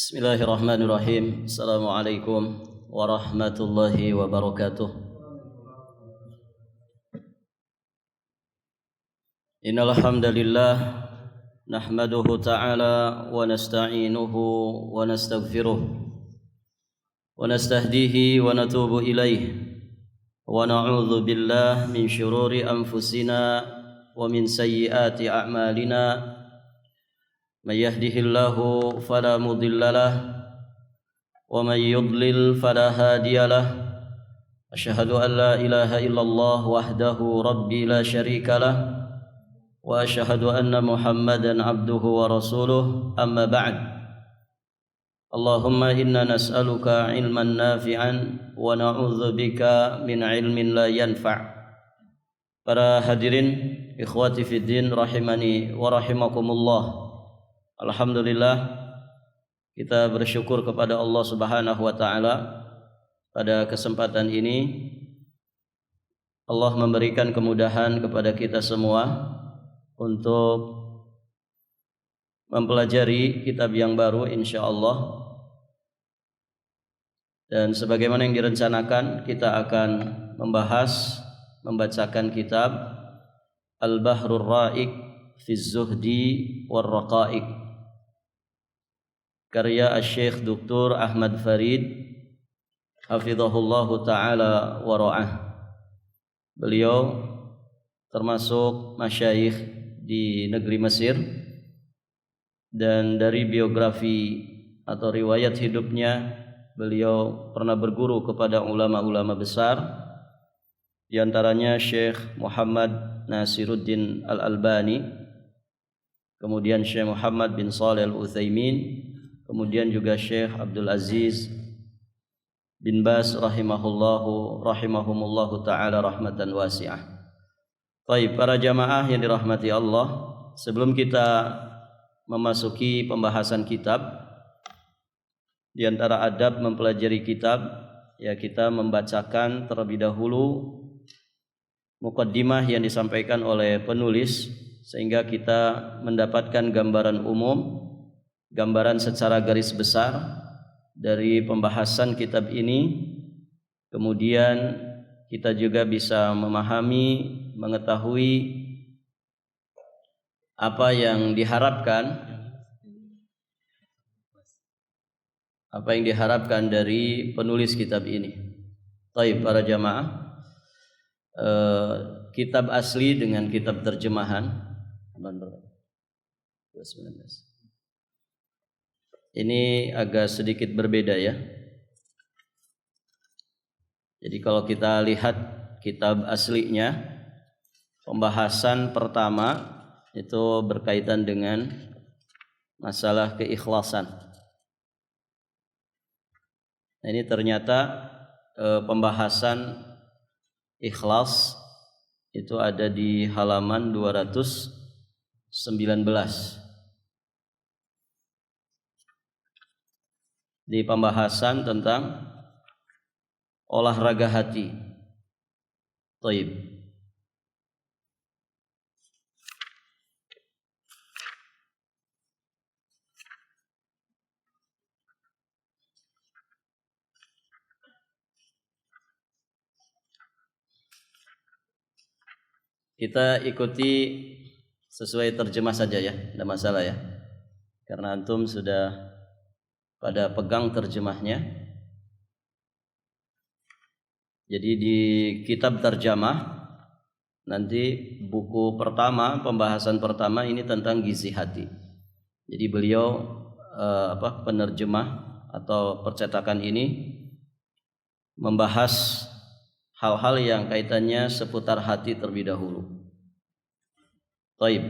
Bismillahirrahmanirrahim. Assalamualaikum warahmatullahi wabarakatuh. Innal hamdalillah nahmaduhu ta'ala wa nasta'inuhu wa nastaghfiruh wa nastahdihi wa natubu ilaih wa na'udzu billahi min syururi anfusina wa min sayyiati a'malina. Man yahdihillahu fala mudilla lahu wa man yudlil fala hadiya lahu. Asyhadu an la ilaha illallah wahdahu rabbi la syarika lahu wa asyhadu anna Muhammadan abduhu wa rasuluh. Amma ba'd. Allahumma inna nas'aluka ilman nafi'an wa na'udzu bika min ilmin la yanfa'. Para hadirin ikhwati fid din rahimani wa rahimakumullah. Alhamdulillah, kita bersyukur kepada Allah Subhanahu wa taala. Pada kesempatan ini Allah memberikan kemudahan kepada kita semua untuk mempelajari kitab yang baru insyaallah. Dan sebagaimana yang direncanakan, kita akan membacakan kitab Al-Bahrur Ra'iq fi Zuhdi war Raqa'iq, karya Syekh Dr. Ahmad Farid hafizahullahu ta'ala wa ra'ah. Beliau termasuk masyayikh di negeri Mesir, dan dari biografi atau riwayat hidupnya, beliau pernah berguru kepada ulama-ulama besar, di antaranya Syekh Muhammad Nasiruddin Al-Albani, kemudian Syekh Muhammad bin Shalih Al-Utsaimin, kemudian juga Syekh Abdul Aziz bin Baz rahimahumullahu ta'ala rahmatan wasi'ah. Baik, para jamaah yang dirahmati Allah, sebelum kita memasuki pembahasan kitab, di antara adab mempelajari kitab, ya kita membacakan terlebih dahulu muqaddimah yang disampaikan oleh penulis, sehingga kita mendapatkan gambaran umum, gambaran secara garis besar dari pembahasan kitab ini. Kemudian kita juga bisa memahami, mengetahui apa yang diharapkan dari penulis kitab ini. Baik, para jamaah, kitab asli dengan kitab terjemahan ini agak sedikit berbeda ya. Jadi kalau kita lihat kitab aslinya, pembahasan pertama itu berkaitan dengan masalah keikhlasan. Nah, ini ternyata pembahasan ikhlas itu ada di halaman 219. Di pembahasan tentang olahraga hati. Taib. Kita ikuti sesuai terjemah saja ya, tidak masalah ya. Karena antum sudah pada pegang terjemahnya. Jadi di kitab terjemah nanti buku pertama, pembahasan pertama ini tentang gizi hati. Jadi beliau penerjemah atau percetakan ini membahas hal-hal yang kaitannya seputar hati terlebih dahulu. Baik.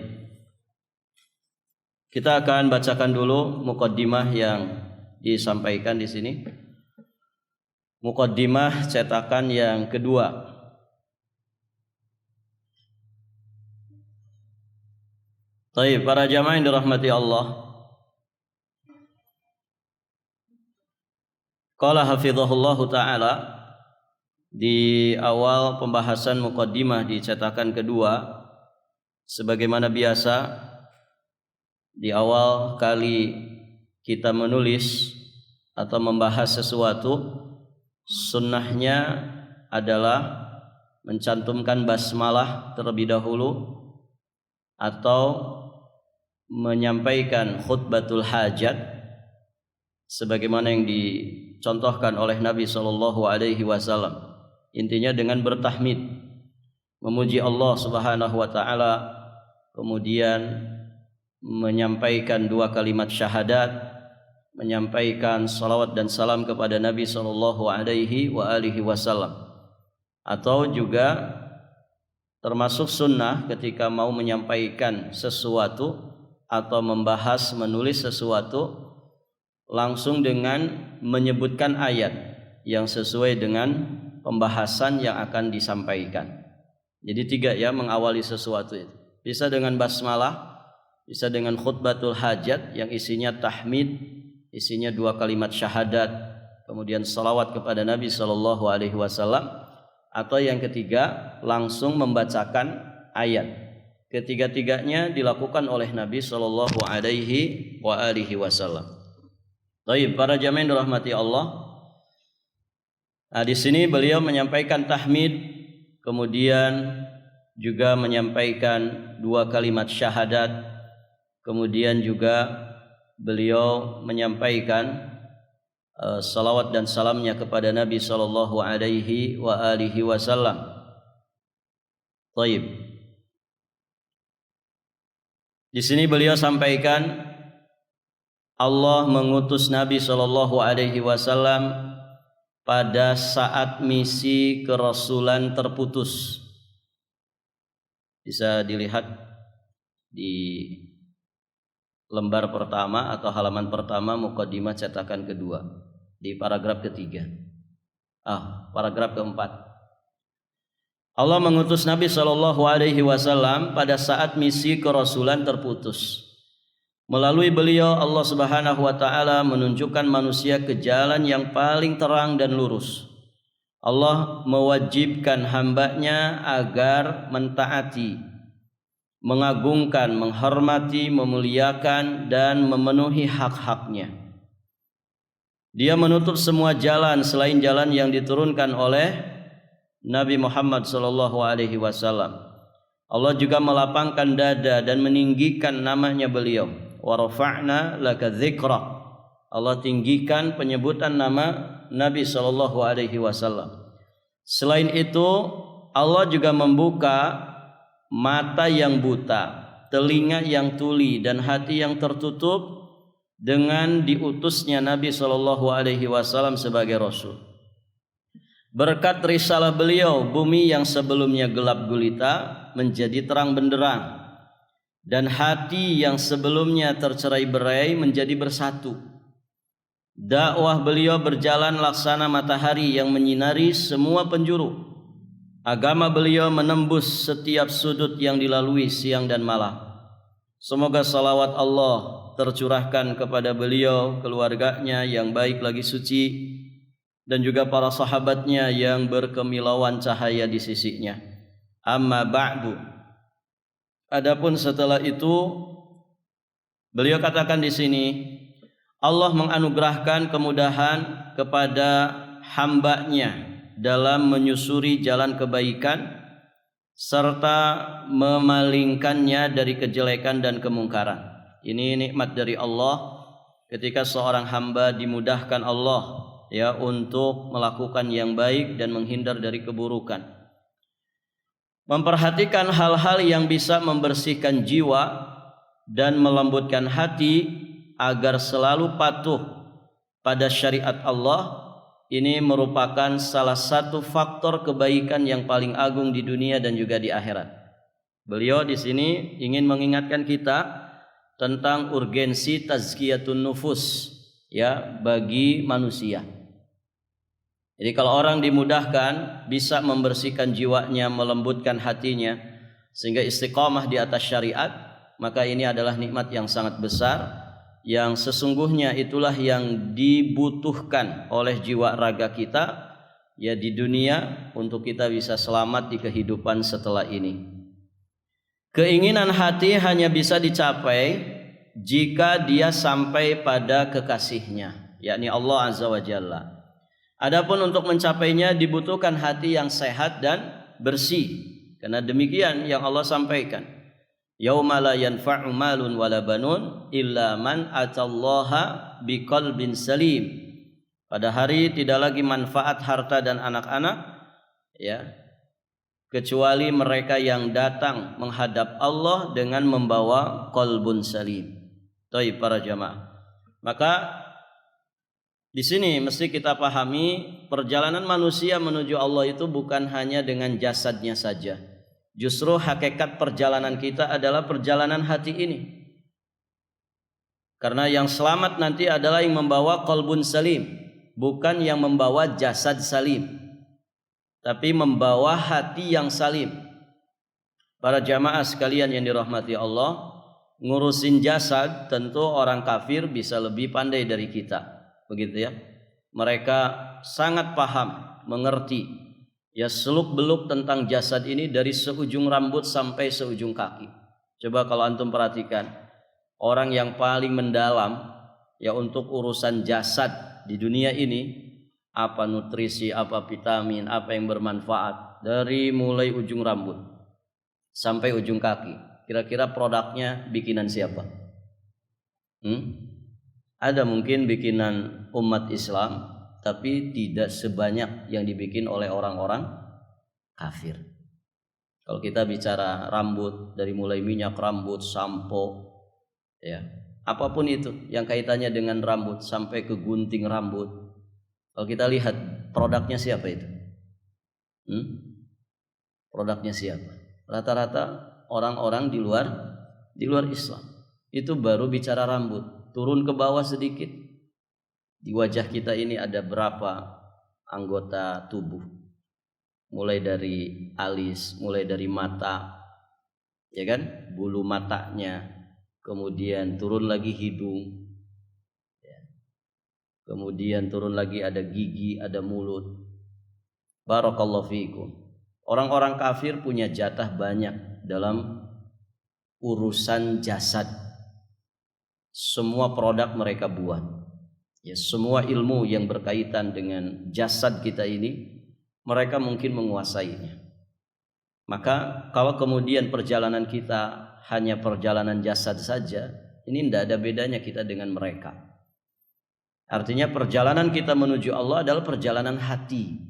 Kita akan bacakan dulu muqaddimah yang disampaikan di sini. Muqaddimah cetakan yang kedua. Baik, para jamaah yang dirahmati Allah. Qala hafizahullahu ta'ala, di awal pembahasan muqaddimah di cetakan kedua, sebagaimana biasa di awal kali kita menulis atau membahas sesuatu, sunnahnya adalah mencantumkan basmalah terlebih dahulu atau menyampaikan khutbatul hajat sebagaimana yang dicontohkan oleh Nabi sallallahu alaihi wasallam. Intinya dengan bertahmid, memuji Allah Subhanahu wa taala, kemudian menyampaikan 2 kalimat syahadat, menyampaikan salawat dan salam kepada Nabi sallallahu alaihi wasallam. Atau juga termasuk sunnah ketika mau menyampaikan sesuatu atau membahas, menulis sesuatu, langsung dengan menyebutkan ayat yang sesuai dengan pembahasan yang akan disampaikan. Jadi 3 ya mengawali sesuatu itu. Bisa dengan basmalah, bisa dengan khutbatul hajat yang isinya tahmid, isinya 2 kalimat syahadat, kemudian salawat kepada Nabi sallallahu alaihi wasallam, atau yang ketiga langsung membacakan ayat. Ketiga-tiganya dilakukan oleh Nabi sallallahu alaihi wasallam. Baik, para jamaah yang dirahmati Allah. Nah, di sini beliau menyampaikan tahmid, kemudian juga menyampaikan 2 kalimat syahadat, kemudian juga beliau menyampaikan salawat dan salamnya kepada Nabi sallallahu alaihi wasallam. Baik. Di sini beliau sampaikan Allah mengutus Nabi sallallahu alaihi wasallam pada saat misi kerasulan terputus. Bisa dilihat di lembar pertama atau halaman pertama muqaddimah cetakan kedua di paragraf ketiga. Paragraf keempat. Allah mengutus Nabi sallallahu alaihi wasallam pada saat misi kerasulan terputus. Melalui beliau Allah Subhanahu wa taala menunjukkan manusia ke jalan yang paling terang dan lurus. Allah mewajibkan hambanya agar mentaati, mengagungkan, menghormati, memuliakan dan memenuhi hak-haknya. Dia menutup semua jalan selain jalan yang diturunkan oleh Nabi Muhammad sallallahu alaihi wasallam. Allah juga melapangkan dada dan meninggikan namanya beliau. Wa rafa'na laka dzikrak. Allah tinggikan penyebutan nama Nabi sallallahu alaihi wasallam. Selain itu, Allah juga membuka mata yang buta, telinga yang tuli dan hati yang tertutup dengan diutusnya Nabi sallallahu alaihi wasallam sebagai rasul. Berkat risalah beliau, bumi yang sebelumnya gelap gulita menjadi terang benderang, dan hati yang sebelumnya tercerai-berai menjadi bersatu. Dakwah beliau berjalan laksana matahari yang menyinari semua penjuru. Agama beliau menembus setiap sudut yang dilalui siang dan malam. Semoga salawat Allah tercurahkan kepada beliau, keluarganya yang baik lagi suci, dan juga para sahabatnya yang berkemilauan cahaya di sisinya. Amma ba'du. Adapun setelah itu, beliau katakan di sini, Allah menganugerahkan kemudahan kepada hambanya dalam menyusuri jalan kebaikan serta memalingkannya dari kejelekan dan kemungkaran. Ini nikmat dari Allah ketika seorang hamba dimudahkan Allah ya untuk melakukan yang baik dan menghindar dari keburukan. Memperhatikan hal-hal yang bisa membersihkan jiwa dan melembutkan hati agar selalu patuh pada syariat Allah. Ini merupakan salah satu faktor kebaikan yang paling agung di dunia dan juga di akhirat. Beliau di sini ingin mengingatkan kita tentang urgensi tazkiyatun nufus ya bagi manusia. Jadi kalau orang dimudahkan bisa membersihkan jiwanya, melembutkan hatinya sehingga istiqamah di atas syariat, maka ini adalah nikmat yang sangat besar, yang sesungguhnya itulah yang dibutuhkan oleh jiwa raga kita ya di dunia untuk kita bisa selamat di kehidupan setelah ini. Keinginan hati hanya bisa dicapai jika dia sampai pada kekasihnya, yakni Allah Azza wa Jalla. Adapun untuk mencapainya dibutuhkan hati yang sehat dan bersih. Karena demikian yang Allah sampaikan. Yauma la yanfa'u malun wala banun illa man atallaha biqalbin salim. Pada hari tidak lagi manfaat harta dan anak-anak, ya, kecuali mereka yang datang menghadap Allah dengan membawa qalbun salim. Baik para jamaah. Maka di sini mesti kita pahami perjalanan manusia menuju Allah itu bukan hanya dengan jasadnya saja. Justru hakikat perjalanan kita adalah perjalanan hati ini. Karena yang selamat nanti adalah yang membawa qalbun salim, bukan yang membawa jasad salim, tapi membawa hati yang salim. Para jamaah sekalian yang dirahmati Allah, ngurusin jasad tentu orang kafir bisa lebih pandai dari kita. Begitu ya. Mereka sangat paham, mengerti ya seluk-beluk tentang jasad ini dari seujung rambut sampai seujung kaki. Coba kalau antum perhatikan, orang yang paling mendalam ya untuk urusan jasad di dunia ini, apa nutrisi, apa vitamin, apa yang bermanfaat, dari mulai ujung rambut sampai ujung kaki. Kira-kira produknya bikinan siapa? Ada mungkin bikinan umat Islam, tapi tidak sebanyak yang dibikin oleh orang-orang kafir. Kalau kita bicara rambut, dari mulai minyak rambut, sampo, ya, apapun itu yang kaitannya dengan rambut sampai ke gunting rambut. Kalau kita lihat produknya siapa itu? Produknya siapa? Rata-rata orang-orang di luar Islam. Itu baru bicara rambut. Turun ke bawah sedikit. Di wajah kita ini ada berapa anggota tubuh? Mulai dari alis, mulai dari mata, ya kan? Bulu matanya, kemudian turun lagi hidung, ya. Kemudian turun lagi ada gigi, ada mulut. Barakallahu fiikum. Orang-orang kafir punya jatah banyak dalam urusan jasad. Semua produk mereka buat. Ya, semua ilmu yang berkaitan dengan jasad kita ini mereka mungkin menguasainya. Maka kalau kemudian perjalanan kita hanya perjalanan jasad saja, ini tidak ada bedanya kita dengan mereka. Artinya perjalanan kita menuju Allah adalah perjalanan hati.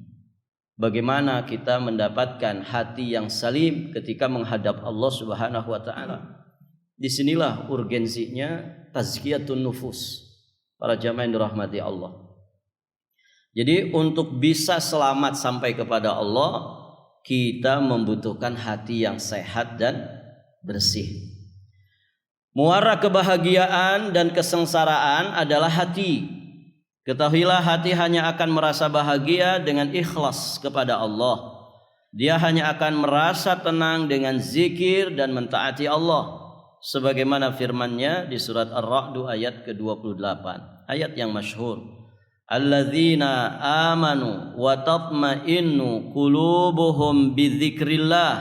Bagaimana kita mendapatkan hati yang salim ketika menghadap Allah Subhanahu wa taala. Disinilah urgensinya tazkiyatun nufus, para jamaah yang dirahmati Allah. Jadi untuk bisa selamat sampai kepada Allah, kita membutuhkan hati yang sehat dan bersih. Muara kebahagiaan dan kesengsaraan adalah hati. Ketahuilah hati hanya akan merasa bahagia dengan ikhlas kepada Allah. Dia hanya akan merasa tenang dengan zikir dan mentaati Allah. Sebagaimana firman-Nya di surat Ar-Ra'd ayat ke-28, ayat yang masyhur. Alladzina amanu wa tatma'innu qulubuhum bidzikrillah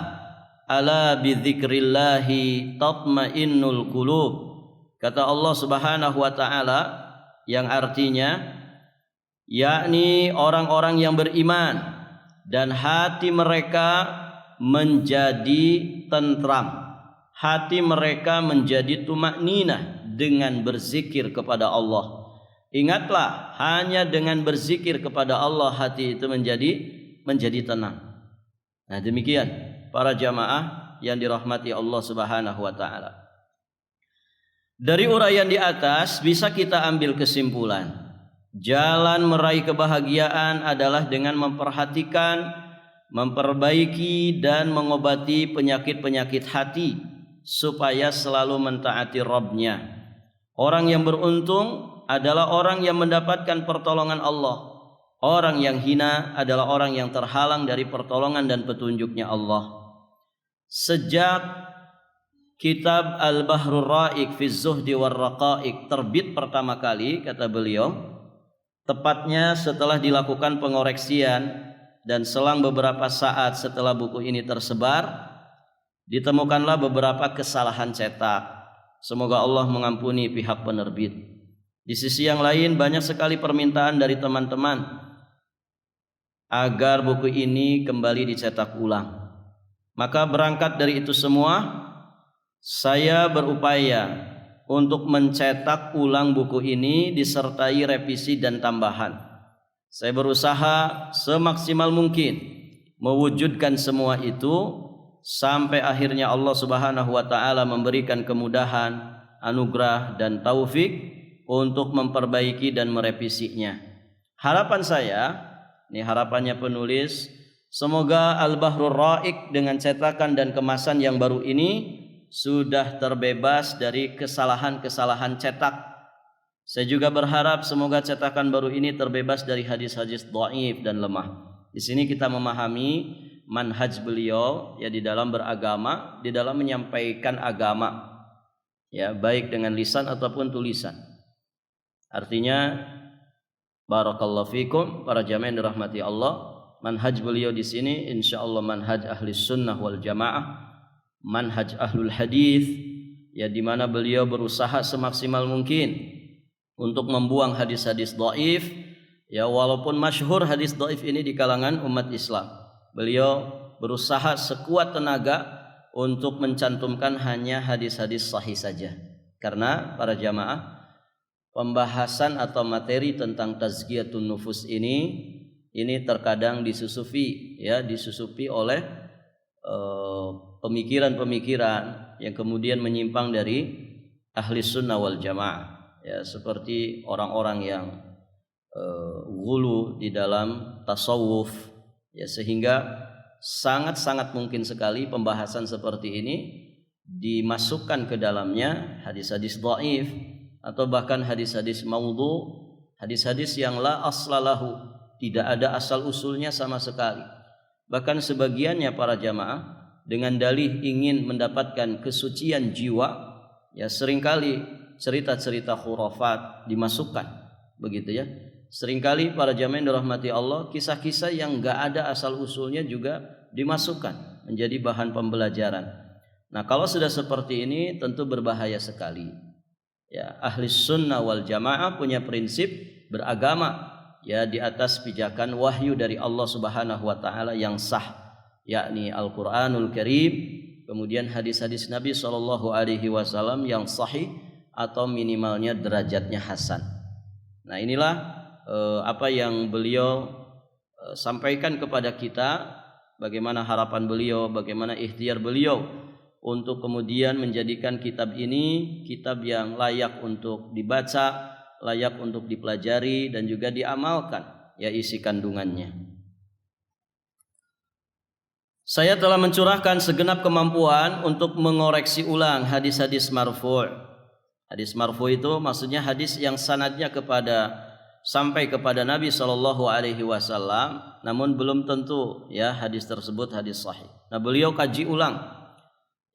ala bidzikrillahi tatma'innul qulub. Kata Allah Subhanahu wa taala yang artinya yakni orang-orang yang beriman dan hati mereka menjadi tentram. Hati mereka menjadi tumakninah dengan berzikir kepada Allah. Ingatlah, hanya dengan berzikir kepada Allah hati itu menjadi tenang. Nah, demikian para jamaah yang dirahmati Allah Subhanahu wa taala. Dari uraian di atas bisa kita ambil kesimpulan. Jalan meraih kebahagiaan adalah dengan memperhatikan, memperbaiki dan mengobati penyakit-penyakit hati supaya selalu mentaati Rabb-Nya. Orang yang beruntung adalah orang yang mendapatkan pertolongan Allah. Orang yang hina adalah orang yang terhalang dari pertolongan dan petunjuknya Allah. Sejak kitab Al-Bahrul Ra'iq fi Zuhdi war Raqa'iq terbit pertama kali, kata beliau, tepatnya setelah dilakukan pengoreksian dan selang beberapa saat setelah buku ini tersebar, ditemukanlah beberapa kesalahan cetak. Semoga Allah mengampuni pihak penerbit. Di sisi yang lain banyak sekali permintaan dari teman-teman agar buku ini kembali dicetak ulang. Maka berangkat dari itu semua, saya berupaya untuk mencetak ulang buku ini disertai revisi dan tambahan. Saya berusaha semaksimal mungkin mewujudkan semua itu sampai akhirnya Allah Subhanahu wa taala memberikan kemudahan, anugerah dan taufik untuk memperbaiki dan merevisinya. Harapan saya, ini harapannya penulis, semoga Al-Bahrul Ra'iq dengan cetakan dan kemasan yang baru ini sudah terbebas dari kesalahan-kesalahan cetak. Saya juga berharap semoga cetakan baru ini terbebas dari hadis-hadis dhaif dan lemah. Di sini kita memahami manhaj beliau ya di dalam beragama, di dalam menyampaikan agama. Ya, baik dengan lisan ataupun tulisan. Artinya barakallahu fikum para jamaah yang dirahmati Allah, manhaj beliau di sini insyaallah manhaj ahli sunnah wal jamaah, manhaj ahlul hadis, ya di mana beliau berusaha semaksimal mungkin untuk membuang hadis-hadis dhaif, ya walaupun masyhur hadis dhaif ini di kalangan umat Islam. Beliau berusaha sekuat tenaga untuk mencantumkan hanya hadis-hadis sahih saja. Karena para jamaah, pembahasan atau materi tentang tazkiyatun nufus ini terkadang disusupi oleh pemikiran-pemikiran yang kemudian menyimpang dari ahli sunnah wal jamaah, ya seperti orang-orang yang ghulu di dalam tasawuf, ya sehingga sangat-sangat mungkin sekali pembahasan seperti ini dimasukkan ke dalamnya hadis-hadis dhaif atau bahkan hadis-hadis maudhu, hadis-hadis yang la aslalahu, tidak ada asal usulnya sama sekali. Bahkan sebagiannya para jamaah dengan dalih ingin mendapatkan kesucian jiwa, ya seringkali cerita-cerita khurafat dimasukkan, begitu ya. Seringkali para jamaah yang dirahmati Allah, kisah-kisah yang enggak ada asal usulnya juga dimasukkan menjadi bahan pembelajaran. Nah, kalau sudah seperti ini tentu berbahaya sekali. Ya, ahli sunnah wal jamaah punya prinsip beragama ya di atas pijakan wahyu dari Allah Subhanahu wa taala yang sah, yakni Al-Qur'anul Karim, kemudian hadis-hadis Nabi sallallahu alaihi wasallam yang sahih atau minimalnya derajatnya hasan. Nah, inilah apa yang beliau sampaikan kepada kita, bagaimana harapan beliau, bagaimana ikhtiar beliau untuk kemudian menjadikan kitab ini kitab yang layak untuk dibaca, layak untuk dipelajari dan juga diamalkan ya isi kandungannya. Saya telah mencurahkan segenap kemampuan untuk mengoreksi ulang hadis-hadis marfu'. Hadis marfu' itu maksudnya hadis yang sanadnya sampai kepada Nabi sallallahu alaihi wasallam, namun belum tentu ya hadis tersebut hadis sahih. Nah, beliau kaji ulang,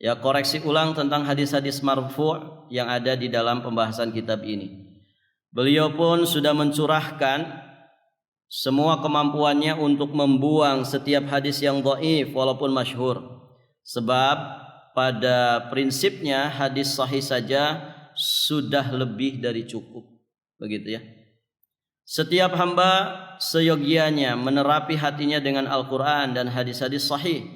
ya koreksi ulang tentang hadis-hadis marfu' yang ada di dalam pembahasan kitab ini. Beliau pun sudah mencurahkan semua kemampuannya untuk membuang setiap hadis yang dhaif walaupun masyhur. Sebab pada prinsipnya hadis sahih saja sudah lebih dari cukup. Begitu ya. Setiap hamba seyogianya menerapi hatinya dengan Al-Quran dan hadis-hadis sahih,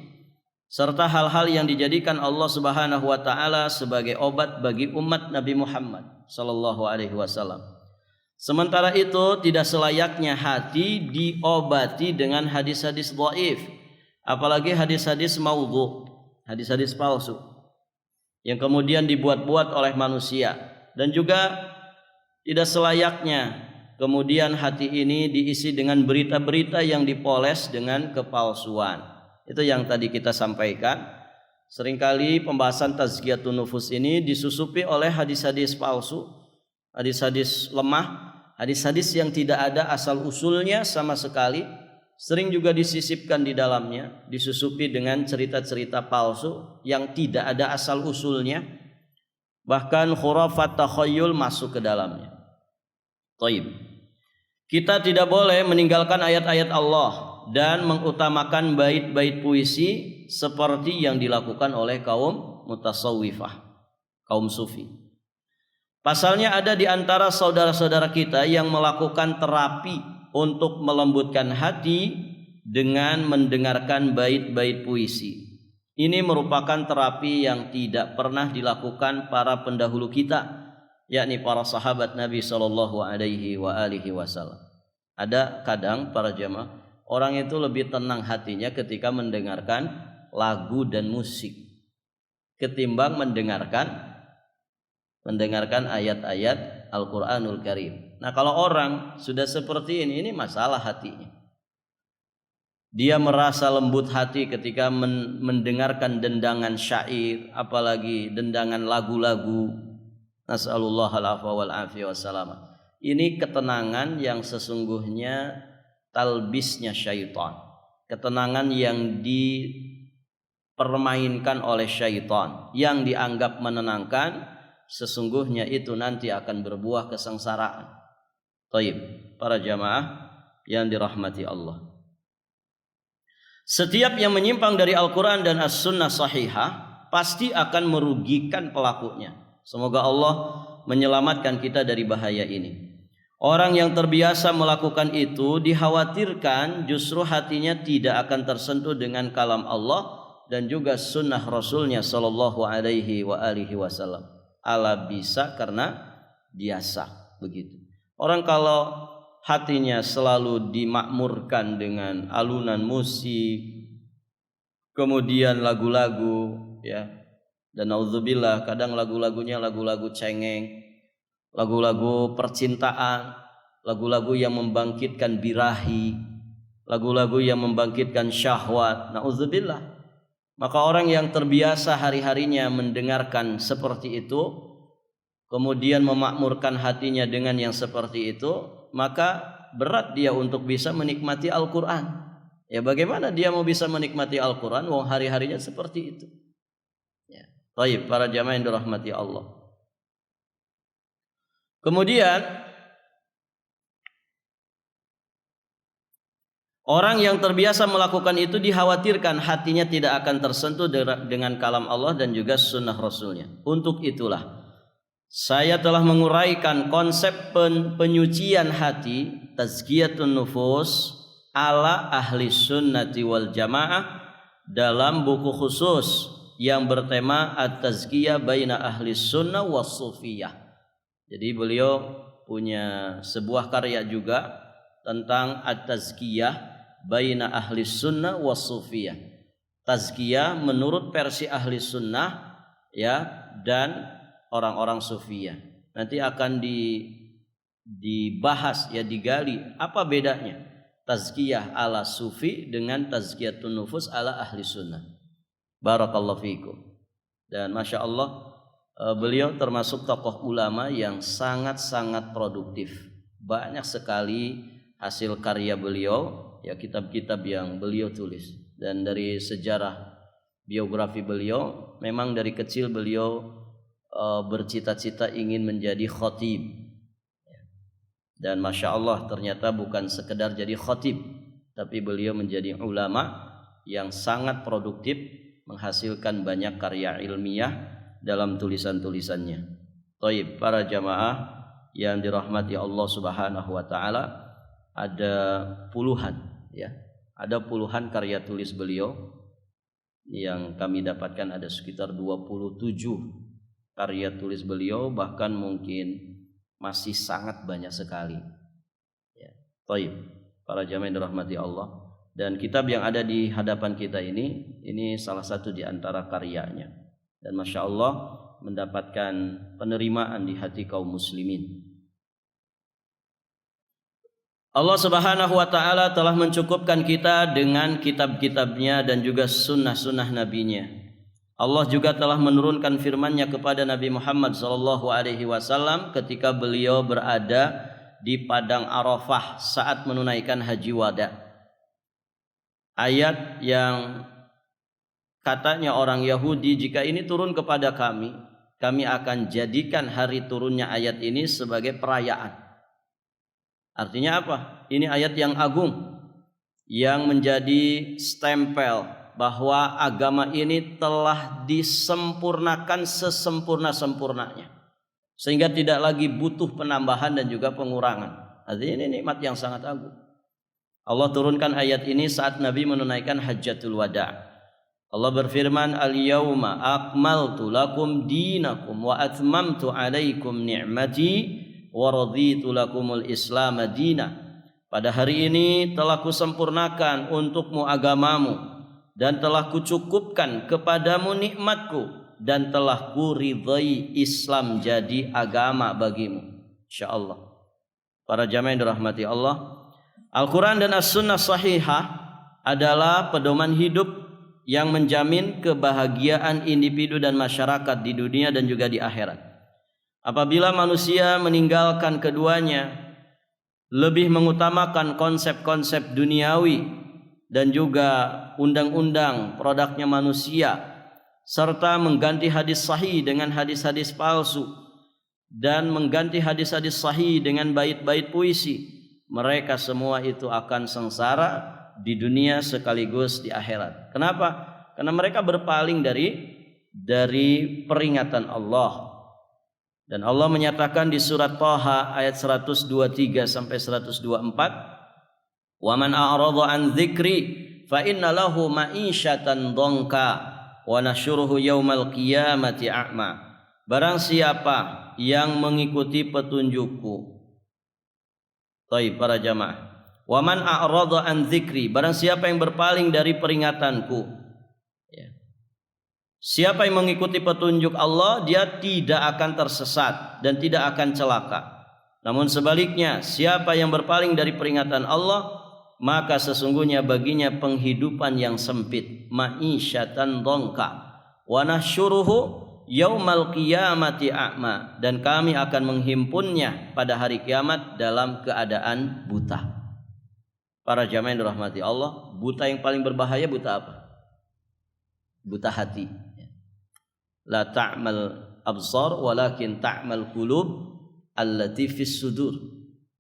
serta hal-hal yang dijadikan Allah Subhanahu wa taala sebagai obat bagi umat Nabi Muhammad sallallahu alaihi wasallam. Sementara itu tidak selayaknya hati diobati dengan hadis-hadis dhaif, apalagi hadis-hadis maudhu, hadis-hadis palsu yang kemudian dibuat-buat oleh manusia. Dan juga tidak selayaknya kemudian hati ini diisi dengan berita-berita yang dipoles dengan kepalsuan. Itu yang tadi kita sampaikan. Seringkali pembahasan tazkiyatun nufus ini disusupi oleh hadis-hadis palsu, hadis-hadis lemah, hadis-hadis yang tidak ada asal usulnya sama sekali. Sering juga disisipkan di dalamnya, disusupi dengan cerita-cerita palsu yang tidak ada asal usulnya. Bahkan khurafat takhayyul masuk ke dalamnya. Taib. Kita tidak boleh meninggalkan ayat-ayat Allah dan mengutamakan bait-bait puisi seperti yang dilakukan oleh kaum mutasawwifah. kaum sufi. Pasalnya ada di antara saudara-saudara kita yang melakukan terapi untuk melembutkan hati dengan mendengarkan bait-bait puisi. Ini merupakan terapi yang tidak pernah dilakukan para pendahulu kita, yakni para sahabat Nabi sallallahu alaihi wasallam. Ada kadang para jamaah orang itu lebih tenang hatinya ketika mendengarkan lagu dan musik ketimbang mendengarkan ayat-ayat Al-Quranul Karim. Nah, kalau orang sudah seperti ini masalah hatinya. Dia merasa lembut hati ketika mendengarkan dendangan syair, apalagi dendangan lagu-lagu. Nas'alullah al-afwa wal-afiyah wassalam. Ini ketenangan yang sesungguhnya talbisnya syaitan. Ketenangan yang dipermainkan oleh syaitan, yang dianggap menenangkan, sesungguhnya itu nanti akan berbuah kesengsaraan. Taib, para jamaah yang dirahmati Allah. Setiap yang menyimpang dari Al-Quran dan As-Sunnah sahihah pasti akan merugikan pelakunya. Semoga Allah menyelamatkan kita dari bahaya ini. Orang yang terbiasa melakukan itu dikhawatirkan justru hatinya tidak akan tersentuh dengan kalam Allah dan juga sunnah Rasulnya sallallahu alaihi wasallam. Ala bisa karena biasa begitu. Orang kalau hatinya selalu dimakmurkan dengan alunan musik, kemudian lagu-lagu, ya, dan naudzubillah kadang lagu-lagunya lagu-lagu cengeng, lagu-lagu percintaan, lagu-lagu yang membangkitkan birahi, lagu-lagu yang membangkitkan syahwat, naudzubillah. Maka orang yang terbiasa hari-harinya mendengarkan seperti itu, kemudian memakmurkan hatinya dengan yang seperti itu, maka berat dia untuk bisa menikmati Al-Quran. Ya, bagaimana dia mau bisa menikmati Al-Quran wong hari-harinya seperti itu? Ya. Baik, para jamaah yang dirahmati Allah. Kemudian orang yang terbiasa melakukan itu dikhawatirkan hatinya tidak akan tersentuh dengan kalam Allah dan juga sunnah Rasulnya. Untuk itulah saya telah menguraikan konsep penyucian hati, tazkiyatun nufus ala ahli sunnati wal jamaah dalam buku khusus yang bertema at-tazkiyah baina ahli sunnah was sufiyah. Jadi beliau punya sebuah karya juga tentang at-tazkiyah baina ahli sunnah was sufiyah. Tazkiyah menurut versi ahli sunnah, ya, dan orang-orang sufiyah. Nanti akan dibahas, ya, digali apa bedanya tazkiyah ala sufi dengan tazkiyatun nufus ala ahli sunnah. Barakallahu fikum. Dan masya Allah, beliau termasuk tokoh ulama yang sangat-sangat produktif. Banyak sekali hasil karya beliau, ya, kitab-kitab yang beliau tulis. Dan dari sejarah biografi beliau, memang dari kecil beliau bercita-cita ingin menjadi khatib. Dan masya Allah ternyata bukan sekedar jadi khatib, tapi beliau menjadi ulama yang sangat produktif, menghasilkan banyak karya ilmiah dalam tulisan-tulisannya. Taib, para jamaah yang dirahmati Allah Subhanahu wa taala, ada puluhan, ya. Ada puluhan karya tulis beliau yang kami dapatkan, ada sekitar 27 karya tulis beliau, bahkan mungkin masih sangat banyak sekali. Ya. Taib, para jamaah yang dirahmati Allah. Dan kitab yang ada di hadapan kita ini salah satu di antara karyanya. Dan masya Allah mendapatkan penerimaan di hati kaum muslimin. Allah Subhanahu wa taala telah mencukupkan kita dengan kitab-kitabnya dan juga sunnah-sunnah nabinya. Allah juga telah menurunkan firman-Nya kepada Nabi Muhammad SAW ketika beliau berada di padang Arafah saat menunaikan haji wada. Ayat yang katanya orang Yahudi, jika ini turun kepada kami akan jadikan hari turunnya ayat ini sebagai perayaan. Artinya apa? Ini ayat yang agung yang menjadi stempel bahwa agama ini telah disempurnakan sesempurna-sempurnanya, sehingga tidak lagi butuh penambahan dan juga pengurangan. Artinya ini nikmat yang sangat agung. Allah turunkan ayat ini saat Nabi menunaikan hajjatul wada'. Allah berfirman, al-yawma akmaltu lakum dinakum wa atmamtu alaikum ni'mati wa raditu lakumul islam madina. Pada hari ini telah kusempurnakan untukmu agamamu dan telah kucukupkan kepadamu nikmatku dan telah kuridhai Islam jadi agama bagimu. Insyaallah. Para jamaah yang dirahmati Allah, Al-Quran dan As-Sunnah Sahihah adalah pedoman hidup yang menjamin kebahagiaan individu dan masyarakat di dunia dan juga di akhirat. Apabila manusia meninggalkan keduanya, lebih mengutamakan konsep-konsep duniawi dan juga undang-undang produknya manusia, serta mengganti hadis sahih dengan hadis-hadis palsu dan mengganti hadis-hadis sahih dengan bait-bait puisi, mereka semua itu akan sengsara di dunia sekaligus di akhirat. Kenapa? Karena mereka berpaling dari peringatan Allah. Dan Allah menyatakan di surat Thaha ayat 123 sampai 124, "Wa man a'rada an dzikri fa inna lahu ma'isyatan dhanka wa nasyuruhu yaumal qiyamati a'ma." Barang siapa yang mengikuti petunjukku. Baik para jamaah. Wa man a'rada an dzikri, barang siapa yang berpaling dari peringatanku. Ya. Siapa yang mengikuti petunjuk Allah, dia tidak akan tersesat dan tidak akan celaka. Namun sebaliknya, siapa yang berpaling dari peringatan Allah, maka sesungguhnya baginya penghidupan yang sempit, ma'isyatan dhanka, wa nahsyuruhu yaumal qiyamati a'ma, dan kami akan menghimpunnya pada hari kiamat dalam keadaan buta. Para jamaah yang dirahmati Allah, buta yang paling berbahaya buta apa? Buta hati. La ta'mal absar walakin ta'mal qulub allati fis sudur.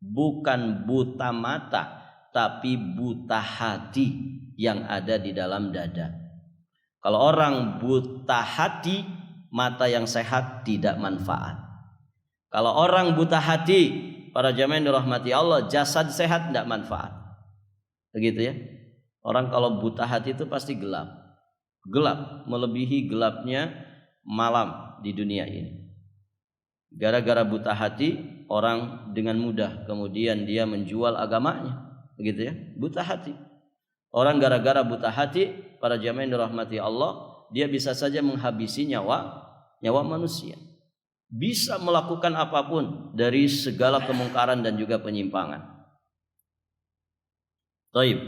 Bukan buta mata, tapi buta hati yang ada di dalam dada. Kalau orang buta hati, mata yang sehat tidak manfaat. Kalau orang buta hati, para jamaah yang dirahmati Allah, jasad sehat tidak manfaat. Begitu ya. Orang kalau buta hati itu pasti gelap. Gelap melebihi gelapnya malam di dunia ini. Gara-gara buta hati, orang dengan mudah kemudian dia menjual agamanya. Begitu ya. Buta hati. Orang gara-gara buta hati, para jamaah yang dirahmati Allah, dia bisa saja menghabisi nyawa manusia. Bisa melakukan apapun dari segala kemungkaran dan juga penyimpangan. Taib.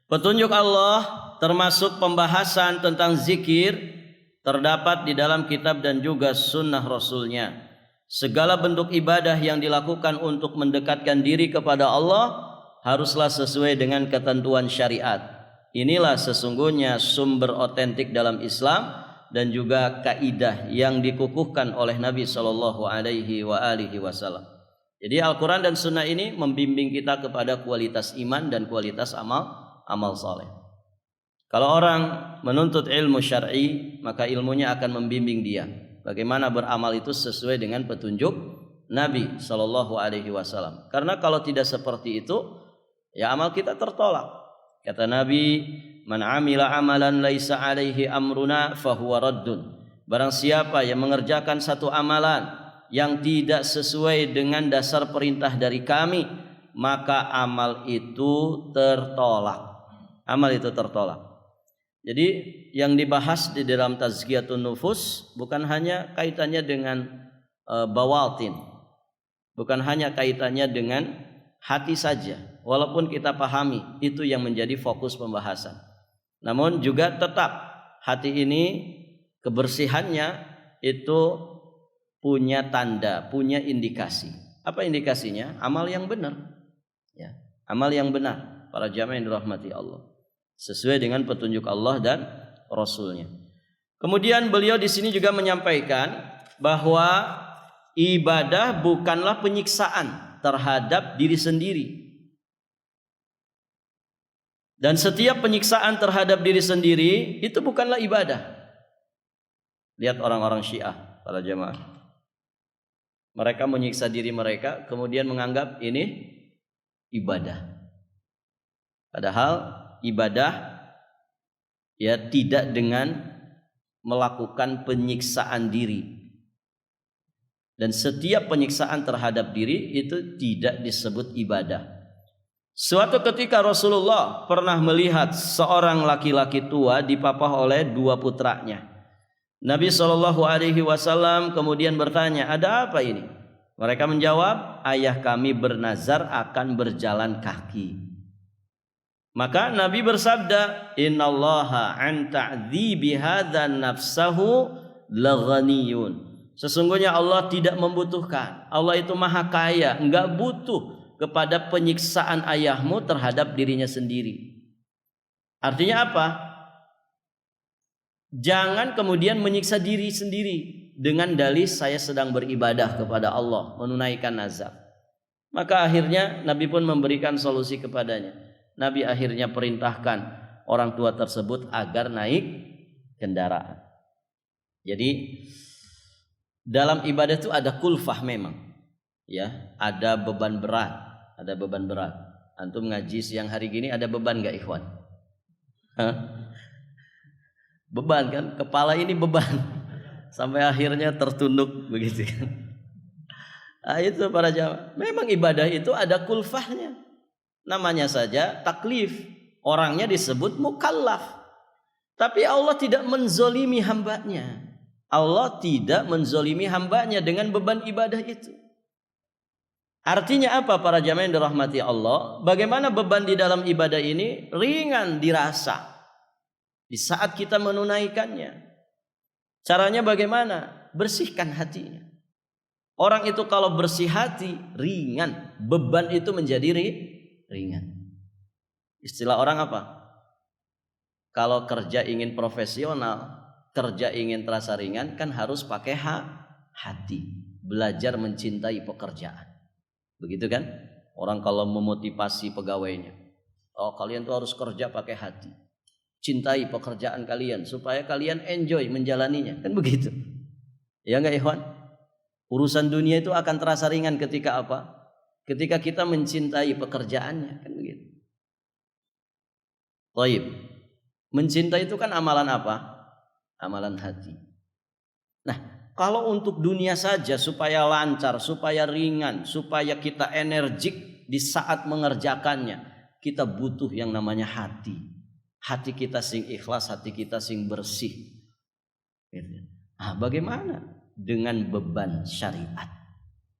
Petunjuk Allah termasuk pembahasan tentang zikir terdapat di dalam kitab dan juga sunnah Rasulnya. Segala bentuk ibadah yang dilakukan untuk mendekatkan diri kepada Allah haruslah sesuai dengan ketentuan syariat. Inilah sesungguhnya sumber otentik dalam Islam dan juga kaidah yang dikukuhkan oleh Nabi sallallahu alaihi wasallam. Jadi Al-Quran dan Sunnah ini membimbing kita kepada kualitas iman dan kualitas amal saleh. Kalau orang menuntut ilmu syar'i, maka ilmunya akan membimbing dia bagaimana beramal itu sesuai dengan petunjuk Nabi sallallahu alaihi wasallam. Karena kalau tidak seperti itu, ya amal kita tertolak. Kata Nabi, "Man 'amila 'amalan laisa 'alaihi amruna fahuwa raddun." Barang siapa yang mengerjakan satu amalan yang tidak sesuai dengan dasar perintah dari kami, maka amal itu tertolak. Amal itu tertolak. Jadi yang dibahas di dalam tazkiyatun nufus bukan hanya kaitannya dengan bawatin, bukan hanya kaitannya dengan hati saja. Walaupun kita pahami itu yang menjadi fokus pembahasan, namun juga tetap hati ini kebersihannya itu punya tanda, punya indikasi. Apa indikasinya? Amal yang benar. Ya, amal yang benar. Para jamaah yang dirahmati Allah, sesuai dengan petunjuk Allah dan Rasulnya. Kemudian beliau di sini juga menyampaikan bahwa ibadah bukanlah penyiksaan terhadap diri sendiri. Dan setiap penyiksaan terhadap diri sendiri itu bukanlah ibadah. Lihat orang-orang Syiah, para jamaah. Mereka menyiksa diri mereka, kemudian menganggap ini ibadah. Padahal ibadah ya tidak dengan melakukan penyiksaan diri. Dan setiap penyiksaan terhadap diri itu tidak disebut ibadah. Suatu ketika Rasulullah pernah melihat seorang laki-laki tua dipapah oleh dua putranya. Nabi SAW kemudian bertanya, ada apa ini? Mereka menjawab, ayah kami bernazar akan berjalan kaki. Maka Nabi bersabda, innallaha an ta'dzibi hadza nafsahu laghaniyun. Sesungguhnya Allah tidak membutuhkan. Allah itu maha kaya, enggak butuh kepada penyiksaan ayahmu terhadap dirinya sendiri. Artinya apa? Jangan kemudian menyiksa diri sendiri dengan dalih saya sedang beribadah kepada Allah, menunaikan nazar. Maka akhirnya Nabi pun memberikan solusi kepadanya. Nabi akhirnya perintahkan orang tua tersebut agar naik kendaraan. Jadi dalam ibadah itu ada kulfah memang. Ya, ada beban berat. Ada beban berat. Antum ngaji siang hari gini ada beban gak ikhwan? Beban kan? Kepala ini beban. Sampai akhirnya tertunduk begitu kan. Nah, itu para jamaah. Memang ibadah itu ada kulfahnya. Namanya saja taklif. Orangnya disebut mukallaf. Tapi Allah tidak menzolimi hambanya. Allah tidak menzolimi hambanya dengan beban ibadah itu. Artinya apa para jamaah yang dirahmati Allah? Bagaimana beban di dalam ibadah ini ringan dirasa di saat kita menunaikannya. Caranya bagaimana? Bersihkan hatinya. Orang itu kalau bersih hati ringan, beban itu menjadi ringan. Istilah orang apa? Kalau kerja ingin profesional, kerja ingin terasa ringan, kan harus pakai hati. Belajar mencintai pekerjaan. Begitu kan? Orang kalau memotivasi pegawainya, oh kalian tuh harus kerja pakai hati, cintai pekerjaan kalian supaya kalian enjoy menjalaninya, kan begitu? Ya enggak ikhwan? Urusan dunia itu akan terasa ringan ketika apa? Ketika kita mencintai pekerjaannya, kan begitu? Baik. Mencintai itu kan amalan apa? Amalan hati. Nah, kalau untuk dunia saja supaya lancar, supaya ringan, supaya kita energik di saat mengerjakannya, kita butuh yang namanya hati. Hati kita sing ikhlas, hati kita sing bersih. Nah, bagaimana dengan beban syariat,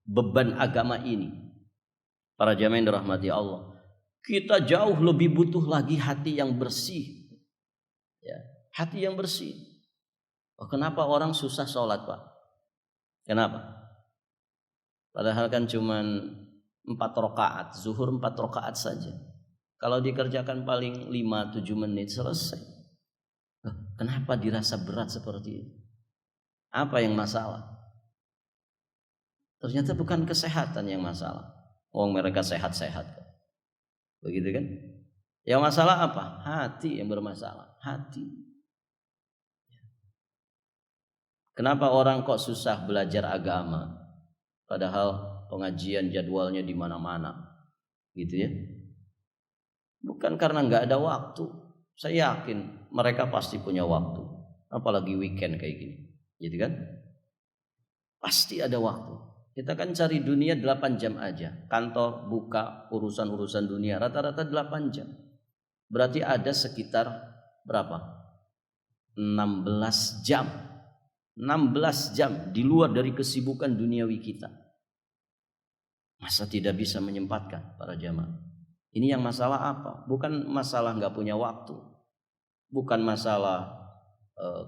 beban agama ini? Para jamaah yang dirahmati Allah, kita jauh lebih butuh lagi hati yang bersih. Ya, hati yang bersih. Oh, kenapa orang susah sholat, Pak? Kenapa? Padahal kan cuma 4 rakaat, zuhur 4 rakaat saja. Kalau dikerjakan paling 5-7 menit selesai. Kenapa dirasa berat seperti itu? Apa yang masalah? Ternyata bukan kesehatan yang masalah. Mereka sehat-sehat. Begitu kan? Yang masalah apa? Hati yang bermasalah. Hati. Kenapa orang kok susah belajar agama? Padahal pengajian jadwalnya di mana-mana. Gitu ya. Bukan karena nggak ada waktu. Saya yakin mereka pasti punya waktu. Apalagi weekend kayak gini. Gitu kan? Pasti ada waktu. Kita kan cari dunia 8 jam aja. Kantor buka urusan-urusan dunia rata-rata 8 jam. Berarti ada sekitar berapa? 16 jam. 16 jam di luar dari kesibukan duniawi kita. Masa tidak bisa menyempatkan para jamaah? Ini yang masalah apa? Bukan masalah nggak punya waktu, bukan masalah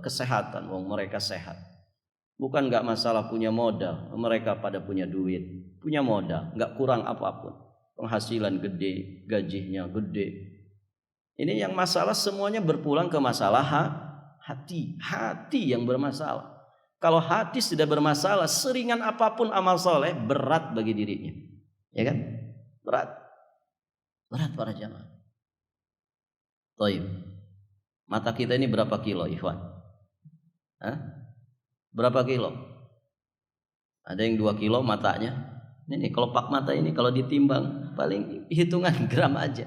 kesehatan, mereka sehat. Bukan nggak masalah punya modal, mereka pada punya duit, punya modal, nggak kurang apapun, penghasilan gede, gajinya gede. Ini yang masalah semuanya berpulang ke masalah hati yang bermasalah. Kalau hati sudah bermasalah, seringan apapun amal soleh berat bagi dirinya, ya kan? Berat para jamaah. Taib. Mata kita ini berapa kilo, ikhwan? Hah? Berapa kilo? Ada yang 2 kilo matanya. Ini kelopak mata ini kalau ditimbang paling hitungan gram aja.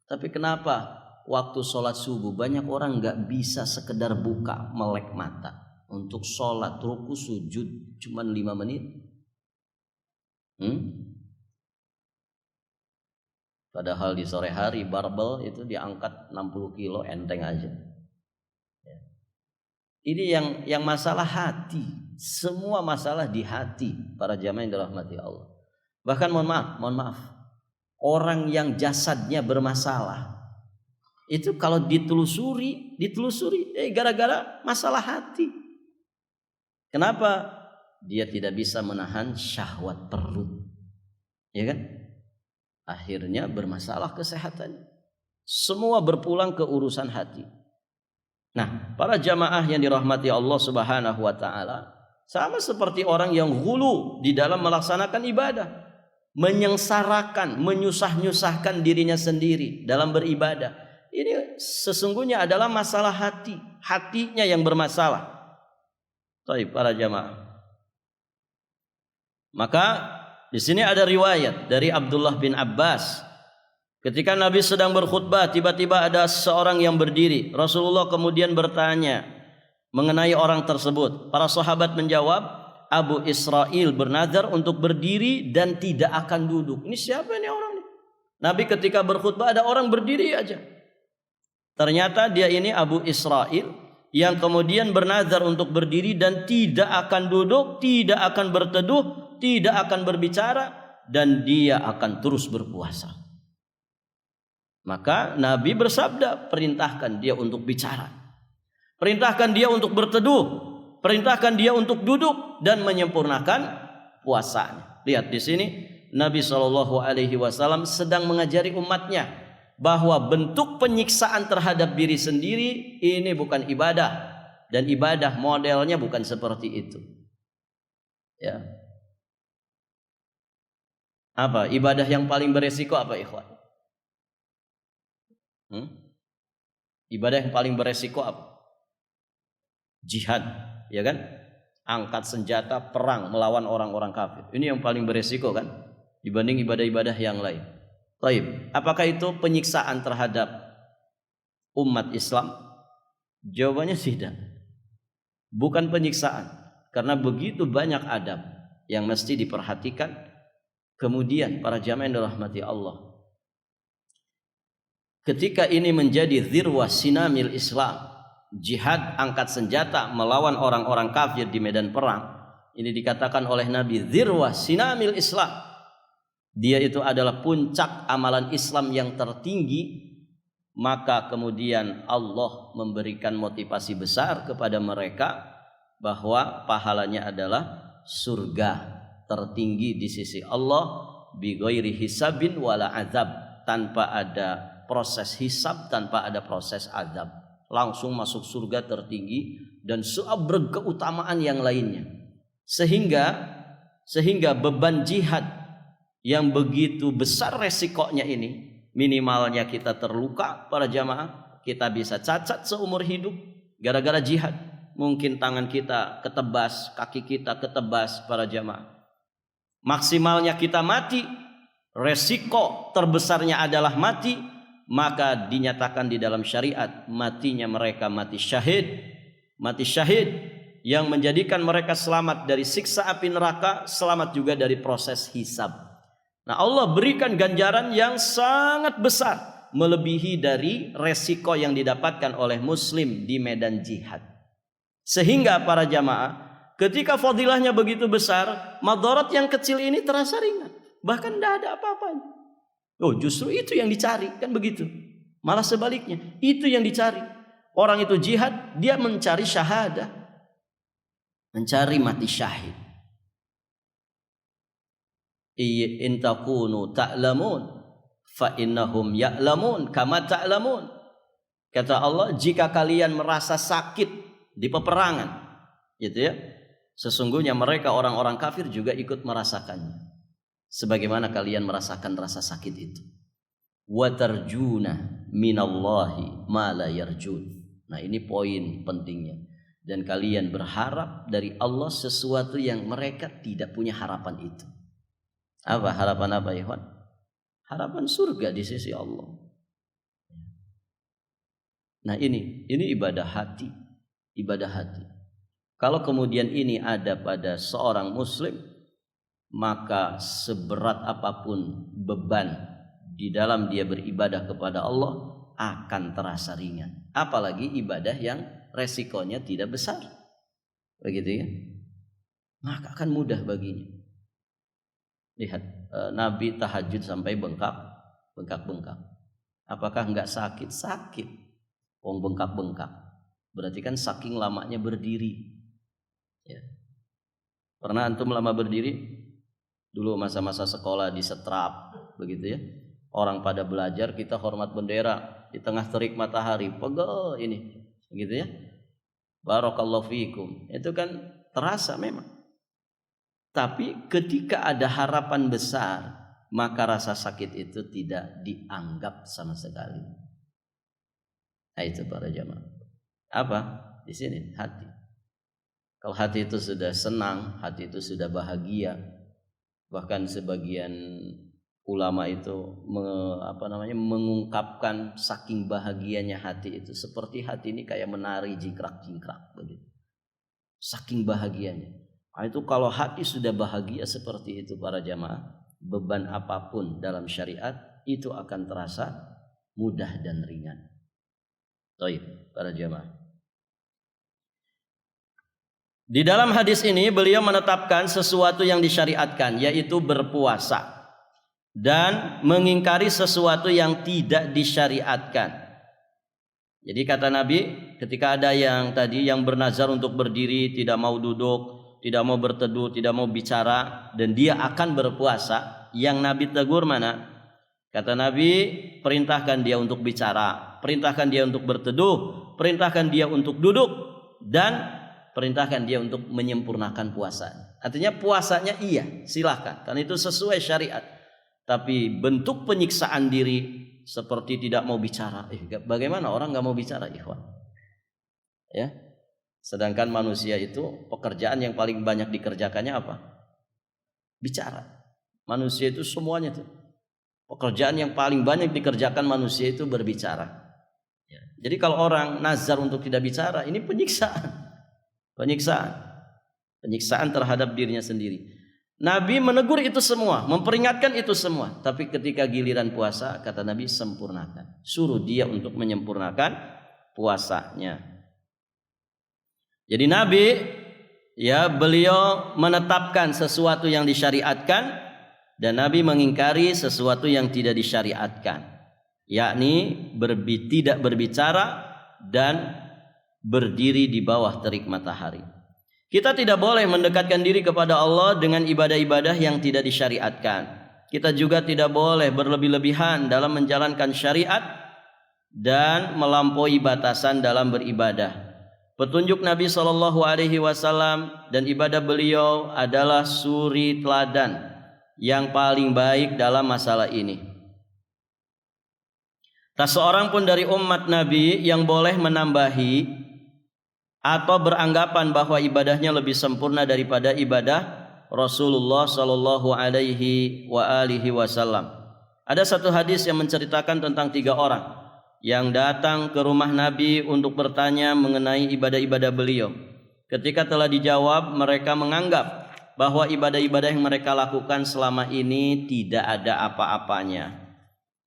Tapi kenapa waktu sholat subuh banyak orang nggak bisa sekedar buka melek mata untuk sholat ruku sujud cuman 5 menit? Padahal di sore hari barbel itu diangkat 60 kilo enteng aja. Ini yang masalah hati. Semua masalah di hati para jamaah yang dirahmati Allah. Bahkan mohon maaf, orang yang jasadnya bermasalah itu kalau ditelusuri gara-gara masalah hati. Kenapa? Dia tidak bisa menahan syahwat perut, ya kan? Akhirnya bermasalah kesehatannya. Semua berpulang ke urusan hati. Nah, para jamaah yang dirahmati Allah Subhanahu wa taala, sama seperti orang yang ghulu di dalam melaksanakan ibadah, menyengsarakan, menyusah-nyusahkan dirinya sendiri dalam beribadah. Ini sesungguhnya adalah masalah hati, hatinya yang bermasalah. Baik, para jamaah. Maka di sini ada riwayat dari Abdullah bin Abbas. Ketika Nabi sedang berkhutbah, tiba-tiba ada seorang yang berdiri. Rasulullah kemudian bertanya mengenai orang tersebut. Para sahabat menjawab, Abu Israil bernazar untuk berdiri dan tidak akan duduk. Ini siapa ini orang ini? Nabi ketika berkhutbah ada orang berdiri aja. Ternyata dia ini Abu Israil yang kemudian bernazar untuk berdiri dan tidak akan duduk, tidak akan berteduh, tidak akan berbicara, dan dia akan terus berpuasa. Maka Nabi bersabda, perintahkan dia untuk bicara. Perintahkan dia untuk berteduh, perintahkan dia untuk duduk dan menyempurnakan puasanya. Lihat di sini Nabi SAW sedang mengajari umatnya bahwa bentuk penyiksaan terhadap diri sendiri ini bukan ibadah, dan ibadah modelnya bukan seperti itu. Ya. Apa ibadah yang paling beresiko apa, ikhwan? Ibadah yang paling beresiko apa? Jihad, ya kan? Angkat senjata perang melawan orang-orang kafir. Ini yang paling beresiko kan dibanding ibadah-ibadah yang lain. Baik, apakah itu penyiksaan terhadap umat Islam? Jawabannya tidak. Bukan penyiksaan, karena begitu banyak adab yang mesti diperhatikan. Kemudian para jamaah yang dirahmati Allah, ketika ini menjadi dzirwah sinamil Islam, jihad angkat senjata melawan orang-orang kafir di medan perang, ini dikatakan oleh Nabi dzirwah sinamil Islam. Dia itu adalah puncak amalan Islam yang tertinggi. Maka kemudian Allah memberikan motivasi besar kepada mereka bahwa pahalanya adalah surga tertinggi di sisi Allah, bi ghairi hisabin wala azab, tanpa ada proses hisab, tanpa ada proses azab, langsung masuk surga tertinggi dan berkeutamaan yang lainnya. Sehingga beban jihad yang begitu besar resikonya ini, minimalnya kita terluka para jamaah, kita bisa cacat seumur hidup gara-gara jihad. Mungkin tangan kita ketebas, kaki kita ketebas para jamaah. Maksimalnya kita mati, resiko terbesarnya adalah mati, maka dinyatakan di dalam syariat matinya mereka mati syahid. Mati syahid yang menjadikan mereka selamat dari siksa api neraka, selamat juga dari proses hisab. Nah, Allah berikan ganjaran yang sangat besar, melebihi dari resiko yang didapatkan oleh muslim di medan jihad. Sehingga para jamaah, ketika fadilahnya begitu besar, madarat yang kecil ini terasa ringan, bahkan tidak ada apa-apanya. Oh, justru itu yang dicari, kan begitu. Malah sebaliknya, itu yang dicari. Orang itu jihad, dia mencari syahadah, mencari mati syahid. In takunu ta'lamun fa innahum ya'lamun kama ta'lamun. Kata Allah, jika kalian merasa sakit di peperangan, gitu ya, sesungguhnya mereka orang-orang kafir juga ikut merasakannya, sebagaimana kalian merasakan rasa sakit itu. wa tarjuna minallahi ma la yarjun. Nah, ini poin pentingnya. Dan kalian berharap dari Allah sesuatu yang mereka tidak punya harapan itu. Apa harapan apa, ikhwan? Harapan surga di sisi Allah. Nah, ini ibadah hati, ibadah hati. Kalau kemudian ini ada pada seorang muslim, maka seberat apapun beban di dalam dia beribadah kepada Allah akan terasa ringan. Apalagi ibadah yang resikonya tidak besar, begitu ya, maka akan mudah baginya. Lihat, Nabi tahajud sampai bengkak-bengkak. Apakah enggak sakit? Sakit. Wong bengkak-bengkak. Berarti kan saking lamanya berdiri. Ya. Pernah antum lama berdiri? Dulu masa-masa sekolah di Setrap, begitu ya. Orang pada belajar, kita hormat bendera di tengah terik matahari, pegel ini, gitu ya. Barakallahu fiikum. Itu kan terasa memang. Tapi ketika ada harapan besar, maka rasa sakit itu tidak dianggap sama sekali. Nah, itu para jamaah. Apa? Di sini hati. Kalau hati itu sudah senang, hati itu sudah bahagia. Bahkan sebagian ulama itu mengungkapkan saking bahagianya hati itu, seperti hati ini kayak menari jingkrak-jingkrak begitu. Saking bahagianya. Nah, itu kalau hati sudah bahagia seperti itu para jamaah, beban apapun dalam syariat itu akan terasa mudah dan ringan. Baik, para jamaah. Di dalam hadis ini beliau menetapkan sesuatu yang disyariatkan, yaitu berpuasa, dan mengingkari sesuatu yang tidak disyariatkan. Jadi kata Nabi, ketika ada yang bernazar untuk berdiri, tidak mau duduk, tidak mau berteduh, tidak mau bicara, dan dia akan berpuasa, yang Nabi tegur mana? Kata Nabi, perintahkan dia untuk bicara, perintahkan dia untuk berteduh, perintahkan dia untuk duduk, dan perintahkan dia untuk menyempurnakan puasa. Artinya puasanya iya, silahkan, karena itu sesuai syariat. Tapi bentuk penyiksaan diri seperti tidak mau bicara, bagaimana orang nggak mau bicara, ikhwan? Ya, sedangkan manusia itu pekerjaan yang paling banyak dikerjakannya apa? Bicara. Manusia itu semuanya tuh, pekerjaan yang paling banyak dikerjakan manusia itu berbicara. Ya. Jadi kalau orang nazar untuk tidak bicara, ini penyiksaan terhadap dirinya sendiri. Nabi menegur itu semua, memperingatkan itu semua. Tapi ketika giliran puasa, kata Nabi, sempurnakan. Suruh dia untuk menyempurnakan puasanya. Jadi Nabi, ya, beliau menetapkan sesuatu yang disyariatkan, dan Nabi mengingkari sesuatu yang tidak disyariatkan, yakni tidak berbicara dan berdiri di bawah terik matahari. Kita tidak boleh mendekatkan diri kepada Allah dengan ibadah-ibadah yang tidak disyariatkan. Kita juga tidak boleh berlebih-lebihan dalam menjalankan syariat dan melampaui batasan dalam beribadah. Petunjuk Nabi SAW dan ibadah beliau adalah suri teladan yang paling baik dalam masalah ini. Tak seorang pun dari umat Nabi yang boleh menambahi atau beranggapan bahwa ibadahnya lebih sempurna daripada ibadah Rasulullah sallallahu alaihi wasallam. Ada satu hadis yang menceritakan tentang 3 orang yang datang ke rumah Nabi untuk bertanya mengenai ibadah-ibadah beliau. Ketika telah dijawab, mereka menganggap bahwa ibadah-ibadah yang mereka lakukan selama ini tidak ada apa-apanya.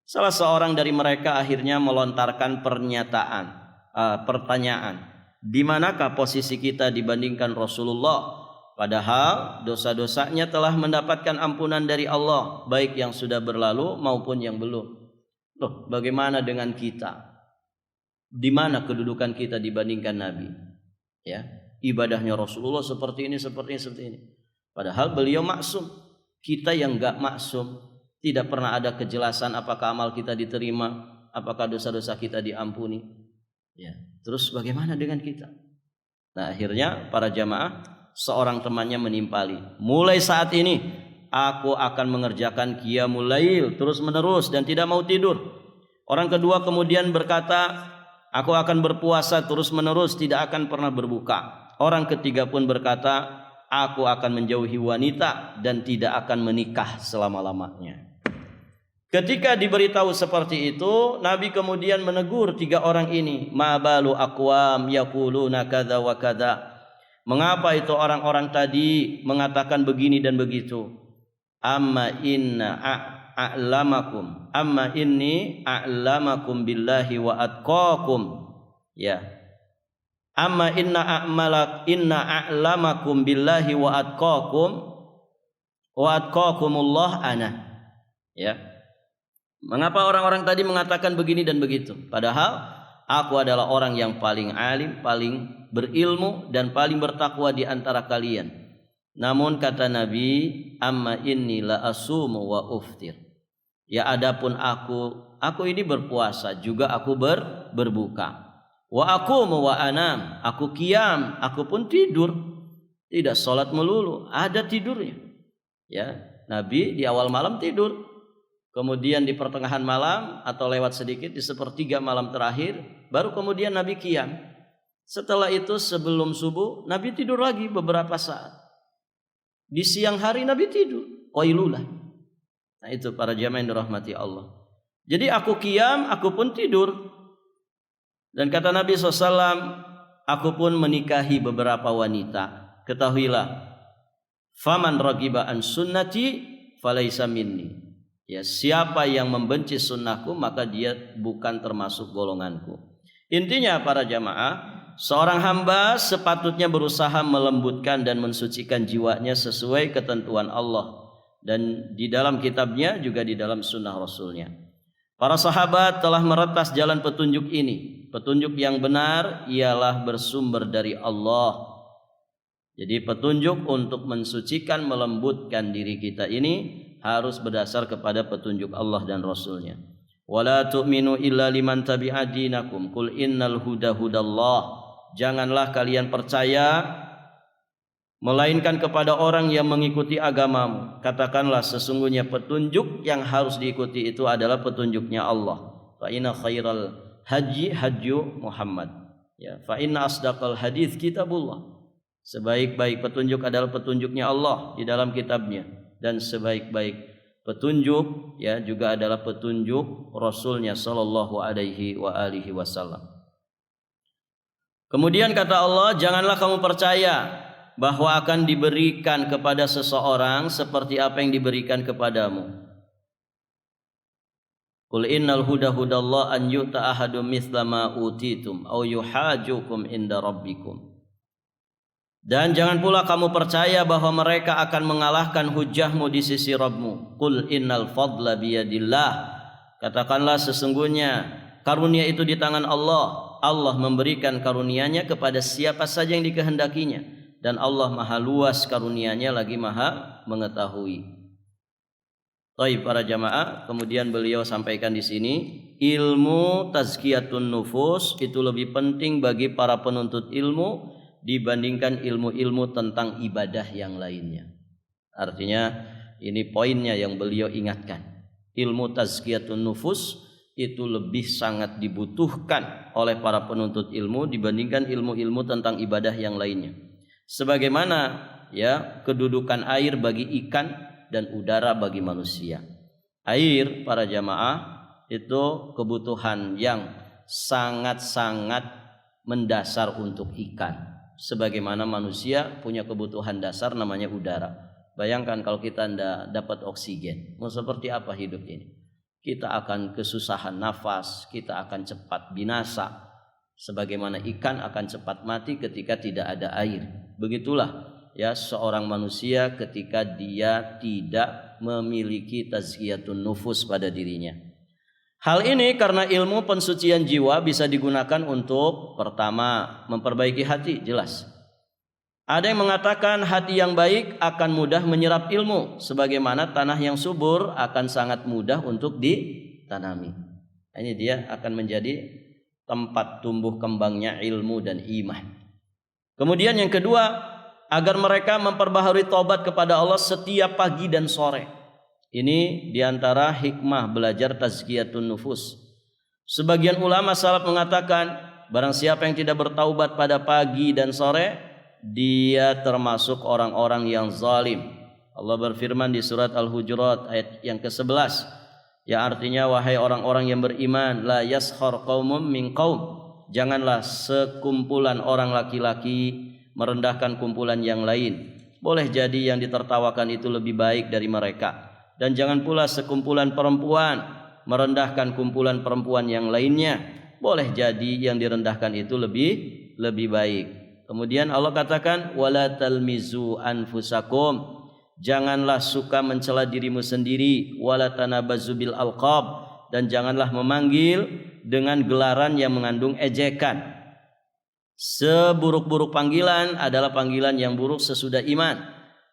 Salah seorang dari mereka akhirnya melontarkan pertanyaan, di manakah posisi kita dibandingkan Rasulullah? Padahal dosa-dosanya telah mendapatkan ampunan dari Allah, baik yang sudah berlalu maupun yang belum. Loh, bagaimana dengan kita? Di mana kedudukan kita dibandingkan Nabi? Ya, ibadahnya Rasulullah seperti ini. Padahal beliau maksum. Kita yang enggak maksum, tidak pernah ada kejelasan apakah amal kita diterima, apakah dosa-dosa kita diampuni. Ya, terus bagaimana dengan kita? Nah, akhirnya para jamaah, seorang temannya menimpali, mulai saat ini aku akan mengerjakan qiyamul lail terus menerus dan tidak mau tidur. Orang kedua kemudian berkata, aku akan berpuasa terus menerus, tidak akan pernah berbuka. Orang ketiga pun berkata, aku akan menjauhi wanita dan tidak akan menikah selama-lamanya. Ketika diberitahu seperti itu, Nabi kemudian menegur tiga orang ini. Ma balu aqwam yaquluna kadza wa kadza. Mengapa itu orang-orang tadi mengatakan begini dan begitu? Amma inni a'lamakum billahi wa atqakum. Ya. Amma inna a'lamakum billahi wa atqakumullah ana. Ya. Mengapa orang-orang tadi mengatakan begini dan begitu? Padahal aku adalah orang yang paling alim, paling berilmu dan paling bertakwa di antara kalian. Namun kata Nabi, amma inni la asumu wa uftir. Ya adapun aku ini berpuasa, juga aku berbuka. Wa aqumu wa anam, aku qiyam, aku pun tidur. Tidak salat melulu, ada tidurnya. Ya, Nabi di awal malam tidur. Kemudian di pertengahan malam atau lewat sedikit di sepertiga malam terakhir, baru kemudian Nabi qiyam. Setelah itu sebelum subuh Nabi tidur lagi beberapa saat. Di siang hari Nabi tidur, qailulah. Nah itu para jamaah yang dirahmati Allah. Jadi aku qiyam, aku pun tidur. Dan kata Nabi SAW, aku pun menikahi beberapa wanita. Ketahuilah, faman ragiba an sunnati falaisa minni. Ya, siapa yang membenci sunnahku maka dia bukan termasuk golonganku. Intinya para jamaah, seorang hamba sepatutnya berusaha melembutkan dan mensucikan jiwanya sesuai ketentuan Allah dan di dalam kitabnya juga di dalam sunnah Rasulnya. Para sahabat telah meretas jalan petunjuk ini. Petunjuk yang benar ialah bersumber dari Allah. Jadi petunjuk untuk mensucikan, melembutkan diri kita ini harus berdasar kepada petunjuk Allah dan Rasulnya. Wala tu'minu illa liman tabi'a dinakum qul innal huda hudallah. Janganlah kalian percaya melainkan kepada orang yang mengikuti agamamu. Katakanlah sesungguhnya petunjuk yang harus diikuti itu adalah petunjuknya Allah. Fa inna khairal hajju Muhammad. Ya, fa inna asdaqal hadits kitabullah. Sebaik-baik petunjuk adalah petunjuknya Allah di dalam kitabnya. Dan sebaik-baik petunjuk ya juga adalah petunjuk Rasulnya sallallahu alaihi wa alihi wasallam. Kemudian kata Allah, janganlah kamu percaya bahwa akan diberikan kepada seseorang seperti apa yang diberikan kepadamu. Qul innal huda hudallah an yu'ta ahadum mithla ma utitum aw yuhajukum inda rabbikum. Dan jangan pula kamu percaya bahwa mereka akan mengalahkan hujahmu di sisi Rabbmu. Qul innal fadla biyadillah. Katakanlah sesungguhnya karunia itu di tangan Allah. Allah memberikan karunia-Nya kepada siapa saja yang dikehendakinya. Dan Allah maha luas karunia-Nya lagi maha mengetahui. Baik para jamaah, kemudian beliau sampaikan di sini, ilmu tazkiyatun nufus itu lebih penting bagi para penuntut ilmu dibandingkan ilmu-ilmu tentang ibadah yang lainnya. Artinya ini poinnya yang beliau ingatkan. Ilmu tazkiyatun nufus itu lebih sangat dibutuhkan oleh para penuntut ilmu dibandingkan ilmu-ilmu tentang ibadah yang lainnya. Sebagaimana ya kedudukan air bagi ikan dan udara bagi manusia. Air para jamaah itu kebutuhan yang sangat-sangat mendasar untuk ikan. Sebagaimana manusia punya kebutuhan dasar namanya udara. Bayangkan kalau kita tidak dapat oksigen, mau seperti apa hidup ini? Kita akan kesusahan nafas, kita akan cepat binasa. Sebagaimana ikan akan cepat mati ketika tidak ada air. Begitulah ya seorang manusia ketika dia tidak memiliki tazkiyatun nufus pada dirinya. Hal ini karena ilmu pensucian jiwa bisa digunakan untuk pertama memperbaiki hati, jelas. Ada yang mengatakan hati yang baik akan mudah menyerap ilmu, sebagaimana tanah yang subur akan sangat mudah untuk ditanami. Ini dia akan menjadi tempat tumbuh kembangnya ilmu dan iman. Kemudian yang kedua, agar mereka memperbaharui taubat kepada Allah setiap pagi dan sore. Ini diantara hikmah belajar tazkiyatun nufus. Sebagian ulama salaf mengatakan, barang siapa yang tidak bertaubat pada pagi dan sore, dia termasuk orang-orang yang zalim. Allah berfirman di surat Al-Hujurat ayat yang ke-11, yang artinya, wahai orang-orang yang beriman, la yaskhar qaumum min qaum, janganlah sekumpulan orang laki-laki merendahkan kumpulan yang lain. Boleh jadi yang ditertawakan itu lebih baik dari mereka, dan jangan pula sekumpulan perempuan merendahkan kumpulan perempuan yang lainnya. Boleh jadi yang direndahkan itu lebih baik. Kemudian Allah katakan, wala talmizu anfusakum, janganlah suka mencela dirimu sendiri, wala tanabazu bil alqab, dan janganlah memanggil dengan gelaran yang mengandung ejekan. Seburuk-buruk panggilan adalah panggilan yang buruk sesudah iman,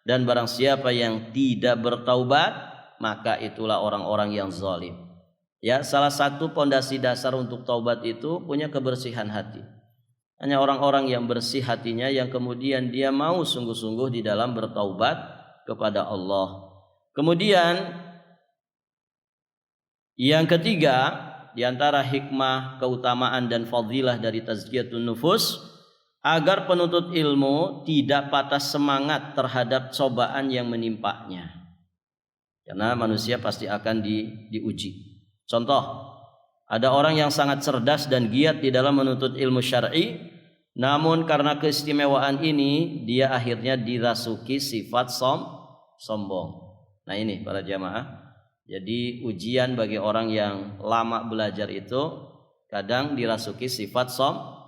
dan barang siapa yang tidak bertaubat, maka itulah orang-orang yang zalim. Ya, salah satu pondasi dasar untuk taubat itu punya kebersihan hati. Hanya orang-orang yang bersih hatinya yang kemudian dia mau sungguh-sungguh di dalam bertaubat kepada Allah. Kemudian yang ketiga, di antara hikmah, keutamaan dan fadilah dari tazkiyatun nufus, agar penuntut ilmu tidak patah semangat terhadap cobaan yang menimpanya. Karena manusia pasti akan diuji. Contoh, ada orang yang sangat cerdas dan giat di dalam menuntut ilmu syar'i, namun karena keistimewaan ini dia akhirnya dirasuki sifat sombong. Nah ini para jamaah, jadi ujian bagi orang yang lama belajar itu kadang dirasuki sifat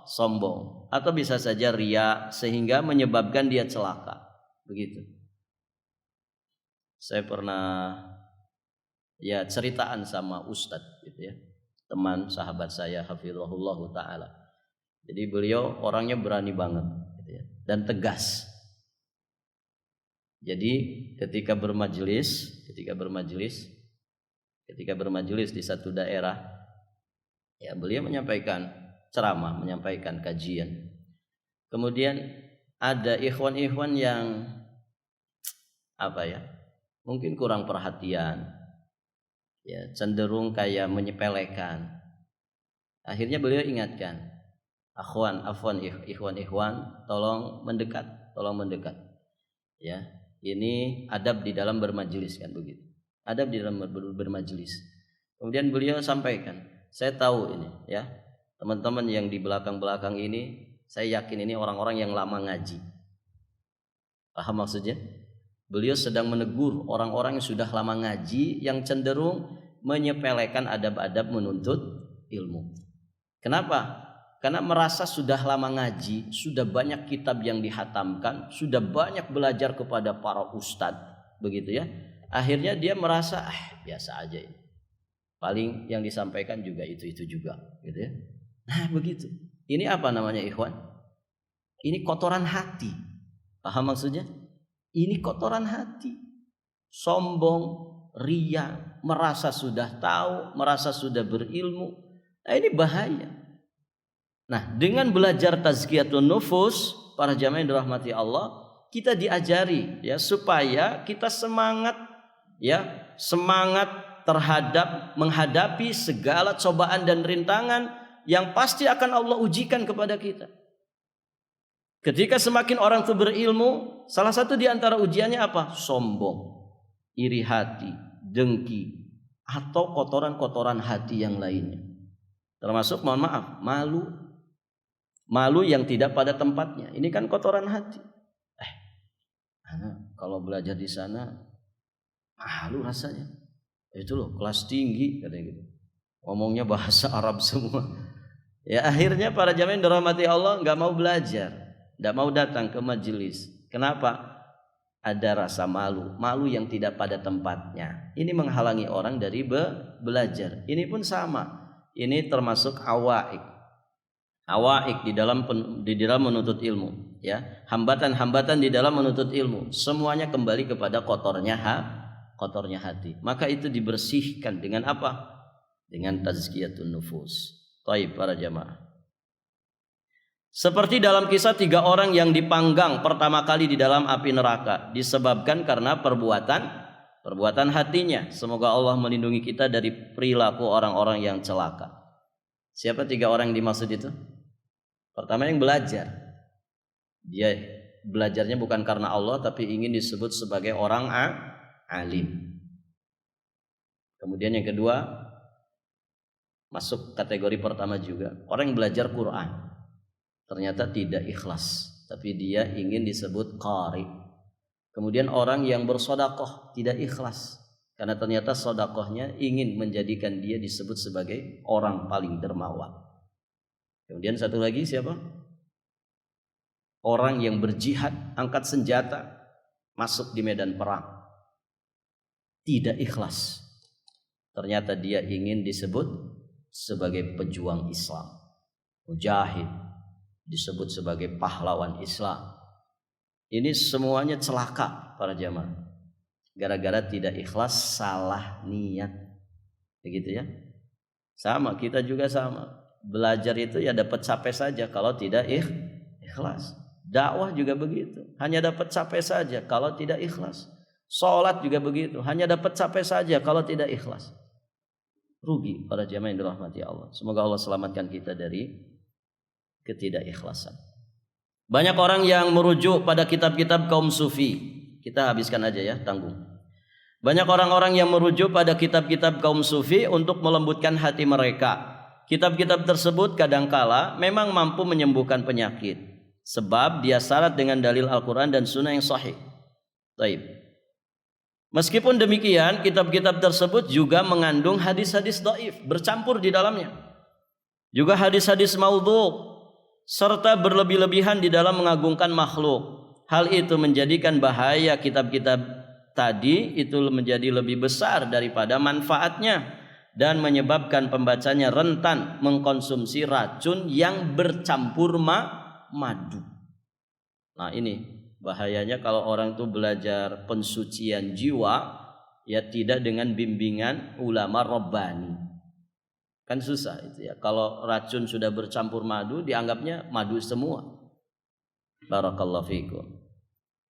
sombong, atau bisa saja riya sehingga menyebabkan dia celaka. Begitu. Saya pernah ceritaan sama ustadz gitu ya, teman sahabat saya hafizahullah taala. Jadi beliau orangnya berani banget gitu ya, dan tegas. Jadi ketika bermajelis di satu daerah, ya beliau menyampaikan ceramah, menyampaikan kajian. Kemudian ada ikhwan-ikhwan yang mungkin kurang perhatian, ya cenderung kayak menyepelekan. Akhirnya beliau ingatkan, ikhwan, tolong mendekat. Ya, ini adab di dalam bermajelis kan begitu. Adab di dalam bermajelis. Kemudian beliau sampaikan, saya tahu ini ya, teman-teman yang di belakang-belakang ini, saya yakin ini orang-orang yang lama ngaji. Paham maksudnya? Beliau sedang menegur orang-orang yang sudah lama ngaji, yang cenderung menyepelekan adab-adab menuntut ilmu. Kenapa? Karena merasa sudah lama ngaji, sudah banyak kitab yang dihatamkan, sudah banyak belajar kepada para ustadz, begitu ya. Akhirnya dia merasa biasa aja ini. Paling yang disampaikan juga itu juga, gitu ya. Nah, begitu. Ini apa namanya, ikhwan? Ini kotoran hati. Paham maksudnya? Ini kotoran hati. Sombong, riya, merasa sudah tahu, merasa sudah berilmu. Nah, ini bahaya. Nah, dengan belajar tazkiyatun nufus, para jamaah yang dirahmati Allah, kita diajari ya supaya kita semangat terhadap menghadapi segala cobaan dan rintangan yang pasti akan Allah ujikan kepada kita. Ketika semakin orang itu berilmu, salah satu di antara ujiannya apa? Sombong, iri hati, dengki, atau kotoran-kotoran hati yang lainnya. Termasuk malu yang tidak pada tempatnya. Ini kan kotoran hati. Kalau belajar di sana malu rasanya. Itu loh kelas tinggi katanya gitu. Ngomongnya bahasa Arab semua. Ya akhirnya para jamaah yang dirahmati Allah nggak mau belajar, nggak mau datang ke majelis. Kenapa? Ada rasa malu yang tidak pada tempatnya. Ini menghalangi orang dari belajar. Ini pun sama. Ini termasuk awaik di dalam menuntut ilmu. Ya, hambatan-hambatan di dalam menuntut ilmu. Semuanya kembali kepada kotornya hati. Maka itu dibersihkan dengan apa? Dengan tazkiyatun nufus. Baik para jamaah. Seperti dalam kisah 3 orang yang dipanggang pertama kali di dalam api neraka, disebabkan karena perbuatan hatinya. Semoga Allah melindungi kita dari perilaku orang-orang yang celaka. Siapa 3 orang yang dimaksud itu? Pertama yang belajar. Dia belajarnya bukan karena Allah, tapi ingin disebut sebagai orang alim. Kemudian yang kedua, masuk kategori pertama juga, orang yang belajar Quran. Ternyata tidak ikhlas, tapi dia ingin disebut qari. Kemudian orang yang bersedekah tidak ikhlas, karena ternyata sedekahnya ingin menjadikan dia disebut sebagai orang paling dermawan. Kemudian satu lagi siapa? Orang yang berjihad, angkat senjata, masuk di medan perang, tidak ikhlas. Ternyata dia ingin disebut sebagai pejuang Islam, mujahid, disebut sebagai pahlawan Islam. Ini semuanya celaka para jamaah, gara-gara tidak ikhlas, salah niat. Begitu ya. Sama, kita juga sama. Belajar itu ya dapat capek saja kalau tidak ikhlas. Dakwah juga begitu, hanya dapat capek saja kalau tidak ikhlas. Salat juga begitu, hanya dapat capek saja kalau tidak ikhlas. Rugi para jamaah yang dirahmati Allah. Semoga Allah selamatkan kita dari ketidakikhlasan. Banyak orang yang merujuk pada kitab-kitab kaum sufi. Kita habiskan aja ya, tanggung. Banyak orang-orang yang merujuk pada kitab-kitab kaum sufi untuk melembutkan hati mereka. Kitab-kitab tersebut kadangkala memang mampu menyembuhkan penyakit, sebab dia syarat dengan dalil Al-Quran dan Sunnah yang sahih. Baik. Meskipun demikian, kitab-kitab tersebut juga mengandung hadis-hadis dhaif bercampur di dalamnya. Juga hadis-hadis maudhu, serta berlebih-lebihan di dalam mengagungkan makhluk. Hal itu menjadikan bahaya kitab-kitab tadi itu menjadi lebih besar daripada manfaatnya, dan menyebabkan pembacanya rentan mengkonsumsi racun yang bercampur madu. Nah ini bahayanya kalau orang itu belajar pensucian jiwa ya tidak dengan bimbingan ulama rabbani. Kan susah itu ya. Kalau racun sudah bercampur madu, dianggapnya madu semua. Barakallahu fikum.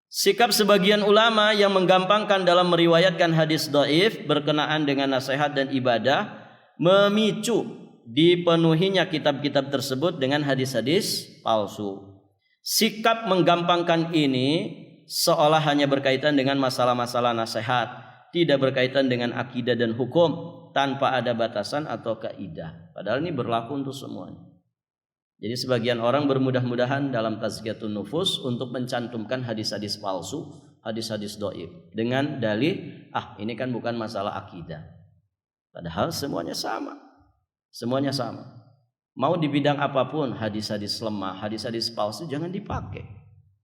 Sikap sebagian ulama yang menggampangkan dalam meriwayatkan hadis dhaif berkenaan dengan nasihat dan ibadah memicu dipenuhinya kitab-kitab tersebut dengan hadis-hadis palsu. Sikap menggampangkan ini seolah hanya berkaitan dengan masalah-masalah nasihat, tidak berkaitan dengan akidah dan hukum, tanpa ada batasan atau kaidah. Padahal ini berlaku untuk semuanya. Jadi sebagian orang bermudah-mudahan dalam tazkiyatun nufus untuk mencantumkan hadis-hadis palsu, hadis-hadis dhaif dengan dalih, ini kan bukan masalah akidah. Padahal semuanya sama. Semuanya sama. Mau di bidang apapun, hadis-hadis lemah, hadis-hadis palsu jangan dipakai.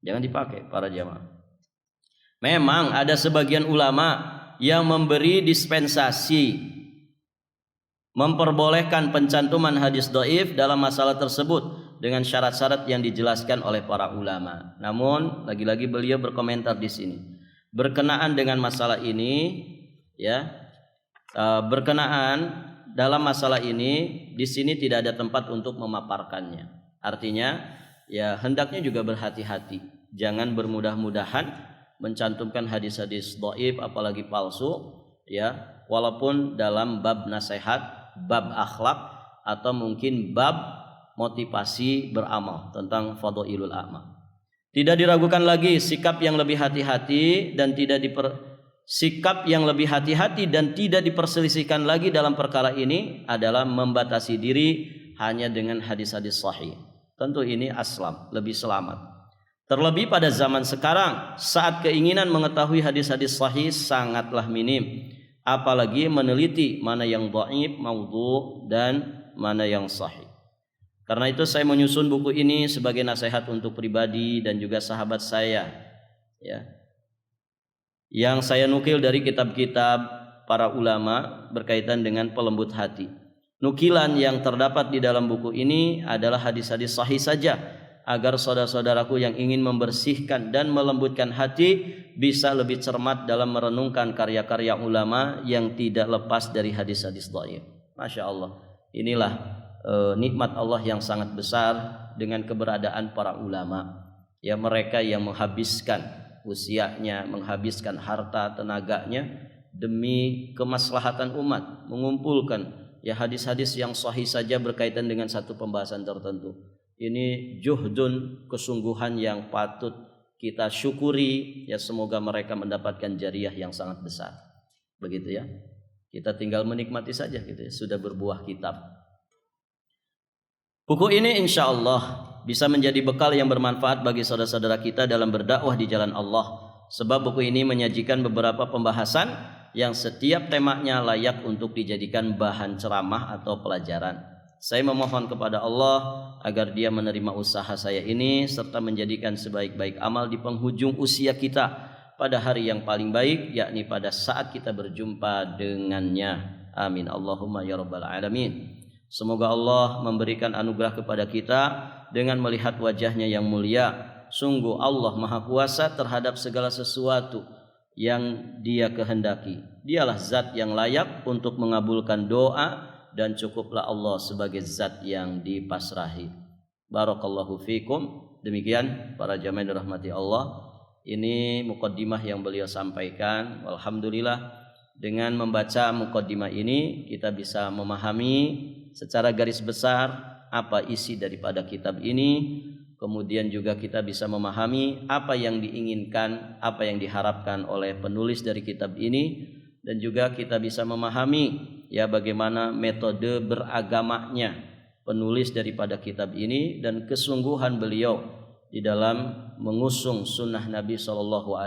Jangan dipakai para jamaah. Memang ada sebagian ulama yang memberi dispensasi, memperbolehkan pencantuman hadis dhaif dalam masalah tersebut dengan syarat-syarat yang dijelaskan oleh para ulama. Namun lagi-lagi beliau berkomentar di sini berkenaan dengan masalah ini, ya, berkenaan dalam masalah ini di sini tidak ada tempat untuk memaparkannya. Artinya, ya hendaknya juga berhati-hati, jangan bermudah-mudahan mencantumkan hadis-hadis dhaif apalagi palsu, ya, walaupun dalam bab nasihat, bab akhlak, atau mungkin bab motivasi beramal tentang fadhailul a'mal. Tidak diragukan lagi sikap yang lebih hati-hati dan tidak diperselisihkan lagi dalam perkara ini adalah membatasi diri hanya dengan hadis-hadis sahih. Tentu ini aslam, lebih selamat. Terlebih pada zaman sekarang saat keinginan mengetahui hadis-hadis sahih sangatlah minim, apalagi meneliti mana yang dhaif, maudhu, dan mana yang sahih. Karena itu saya menyusun buku ini sebagai nasihat untuk pribadi dan juga sahabat saya, ya, yang saya nukil dari kitab-kitab para ulama berkaitan dengan pelembut hati. Nukilan yang terdapat di dalam buku ini adalah hadis-hadis sahih saja, agar saudara-saudaraku yang ingin membersihkan dan melembutkan hati bisa lebih cermat dalam merenungkan karya-karya ulama yang tidak lepas dari hadis-hadis dhaif. Masya Allah, inilah nikmat Allah yang sangat besar dengan keberadaan para ulama. Ya, mereka yang menghabiskan usianya, menghabiskan harta tenaganya demi kemaslahatan umat, mengumpulkan ya hadis-hadis yang sahih saja berkaitan dengan satu pembahasan tertentu. Ini juhdun, kesungguhan yang patut kita syukuri. Ya, semoga mereka mendapatkan jariah yang sangat besar. Begitu ya. Kita tinggal menikmati saja gitu ya, sudah berbuah kitab. Buku ini insya Allah bisa menjadi bekal yang bermanfaat bagi saudara-saudara kita dalam berdakwah di jalan Allah. Sebab buku ini menyajikan beberapa pembahasan yang setiap temanya layak untuk dijadikan bahan ceramah atau pelajaran. Saya memohon kepada Allah agar Dia menerima usaha saya ini serta menjadikan sebaik-baik amal di penghujung usia kita pada hari yang paling baik, yakni pada saat kita berjumpa dengannya. Amin Allahumma ya rabbal alamin. Semoga Allah memberikan anugerah kepada kita dengan melihat wajahnya yang mulia. Sungguh Allah Maha Kuasa terhadap segala sesuatu yang Dia kehendaki. Dialah zat yang layak untuk mengabulkan doa dan cukuplah Allah sebagai zat yang dipasrahi. Barakallahu fikum. Demikian para jamaah dirahmati Allah. Ini muqaddimah yang beliau sampaikan. Alhamdulillah dengan membaca muqaddimah ini kita bisa memahami secara garis besar apa isi daripada kitab ini. Kemudian juga kita bisa memahami apa yang diinginkan, apa yang diharapkan oleh penulis dari kitab ini, dan juga kita bisa memahami ya bagaimana metode beragamanya penulis daripada kitab ini dan kesungguhan beliau di dalam mengusung sunnah Nabi SAW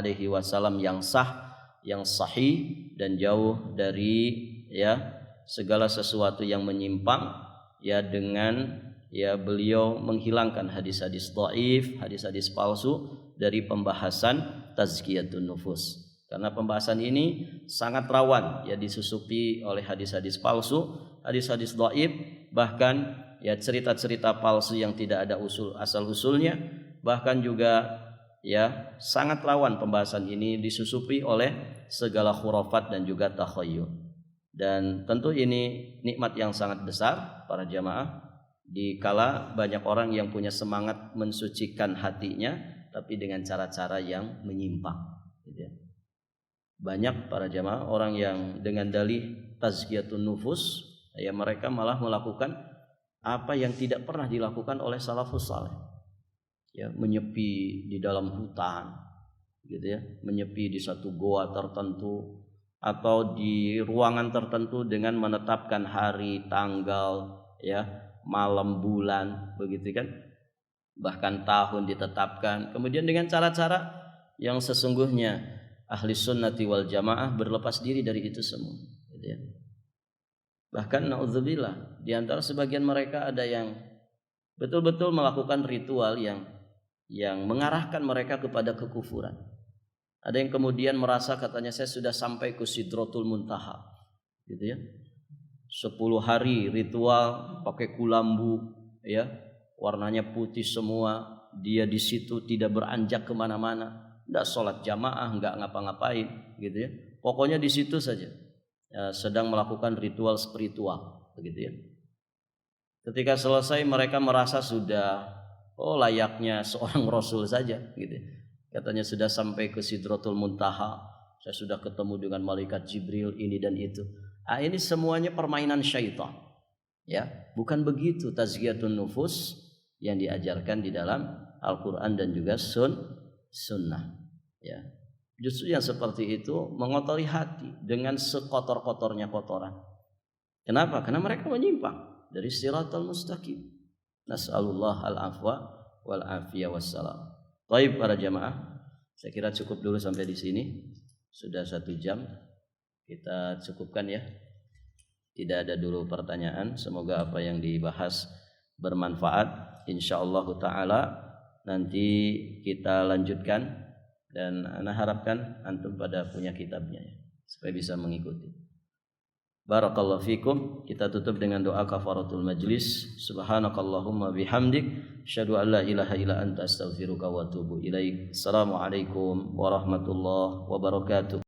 yang sah, yang sahih dan jauh dari ya segala sesuatu yang menyimpang ya, dengan ya beliau menghilangkan hadis-hadis dhaif, hadis-hadis palsu dari pembahasan tazkiyatun nufus. Karena pembahasan ini sangat rawan ya disusupi oleh hadis-hadis palsu, hadis-hadis dhaif, bahkan ya cerita-cerita palsu yang tidak ada asal usulnya, bahkan juga ya sangat rawan pembahasan ini disusupi oleh segala khurafat dan juga takhayyul. Dan tentu ini nikmat yang sangat besar para jamaah dikala banyak orang yang punya semangat mensucikan hatinya tapi dengan cara-cara yang menyimpang gitu ya. Banyak para jamaah orang yang dengan dalih tazkiyatun nufus ya mereka malah melakukan apa yang tidak pernah dilakukan oleh salafus saleh. Ya, menyepi di dalam hutan gitu ya, menyepi di satu goa tertentu atau di ruangan tertentu dengan menetapkan hari, tanggal, ya, malam, bulan, begitu kan? Bahkan tahun ditetapkan. Kemudian dengan cara-cara yang sesungguhnya ahli sunnati wal jamaah berlepas diri dari itu semua, gitu ya. Bahkan naudzubillah di antara sebagian mereka ada yang betul-betul melakukan ritual yang mengarahkan mereka kepada kekufuran. Ada yang kemudian merasa katanya saya sudah sampai ke Sidratul Muntaha, gitu ya. 10 hari ritual pakai kulambu, ya, warnanya putih semua. Dia di situ tidak beranjak kemana-mana, tidak sholat jamaah, nggak ngapa-ngapain, gitu ya. Pokoknya di situ saja, ya, sedang melakukan ritual spiritual, begitu ya. Ketika selesai mereka merasa sudah layaknya seorang rasul saja, gitu ya. Katanya sudah sampai ke Sidratul Muntaha, saya sudah ketemu dengan malaikat Jibril ini dan itu. Ini semuanya permainan syaitan. Ya, bukan begitu tazkiyatun nufus yang diajarkan di dalam Al-Qur'an dan juga sunnah. Ya. Justru yang seperti itu mengotori hati dengan sekotor-kotornya kotoran. Kenapa? Karena mereka menyimpang dari siratal mustaqim. Nas'alullah al-afwa wal afiyah wassalam. Baik para jamaah, saya kira cukup dulu sampai di sini. Sudah 1 jam. Kita cukupkan ya. Tidak ada dulu pertanyaan. Semoga apa yang dibahas bermanfaat. Insyaallah ta'ala nanti kita lanjutkan. Dan ana harapkan antum pada punya kitabnya ya, supaya bisa mengikuti. Barakallahu fikum. Kita tutup dengan doa kafaratul majlis. Subhanakallahumma bihamdik, asyhadu an la ilaha illa anta astaghfiruka wa atubu ilaik. Assalamualaikum warahmatullahi wabarakatuh.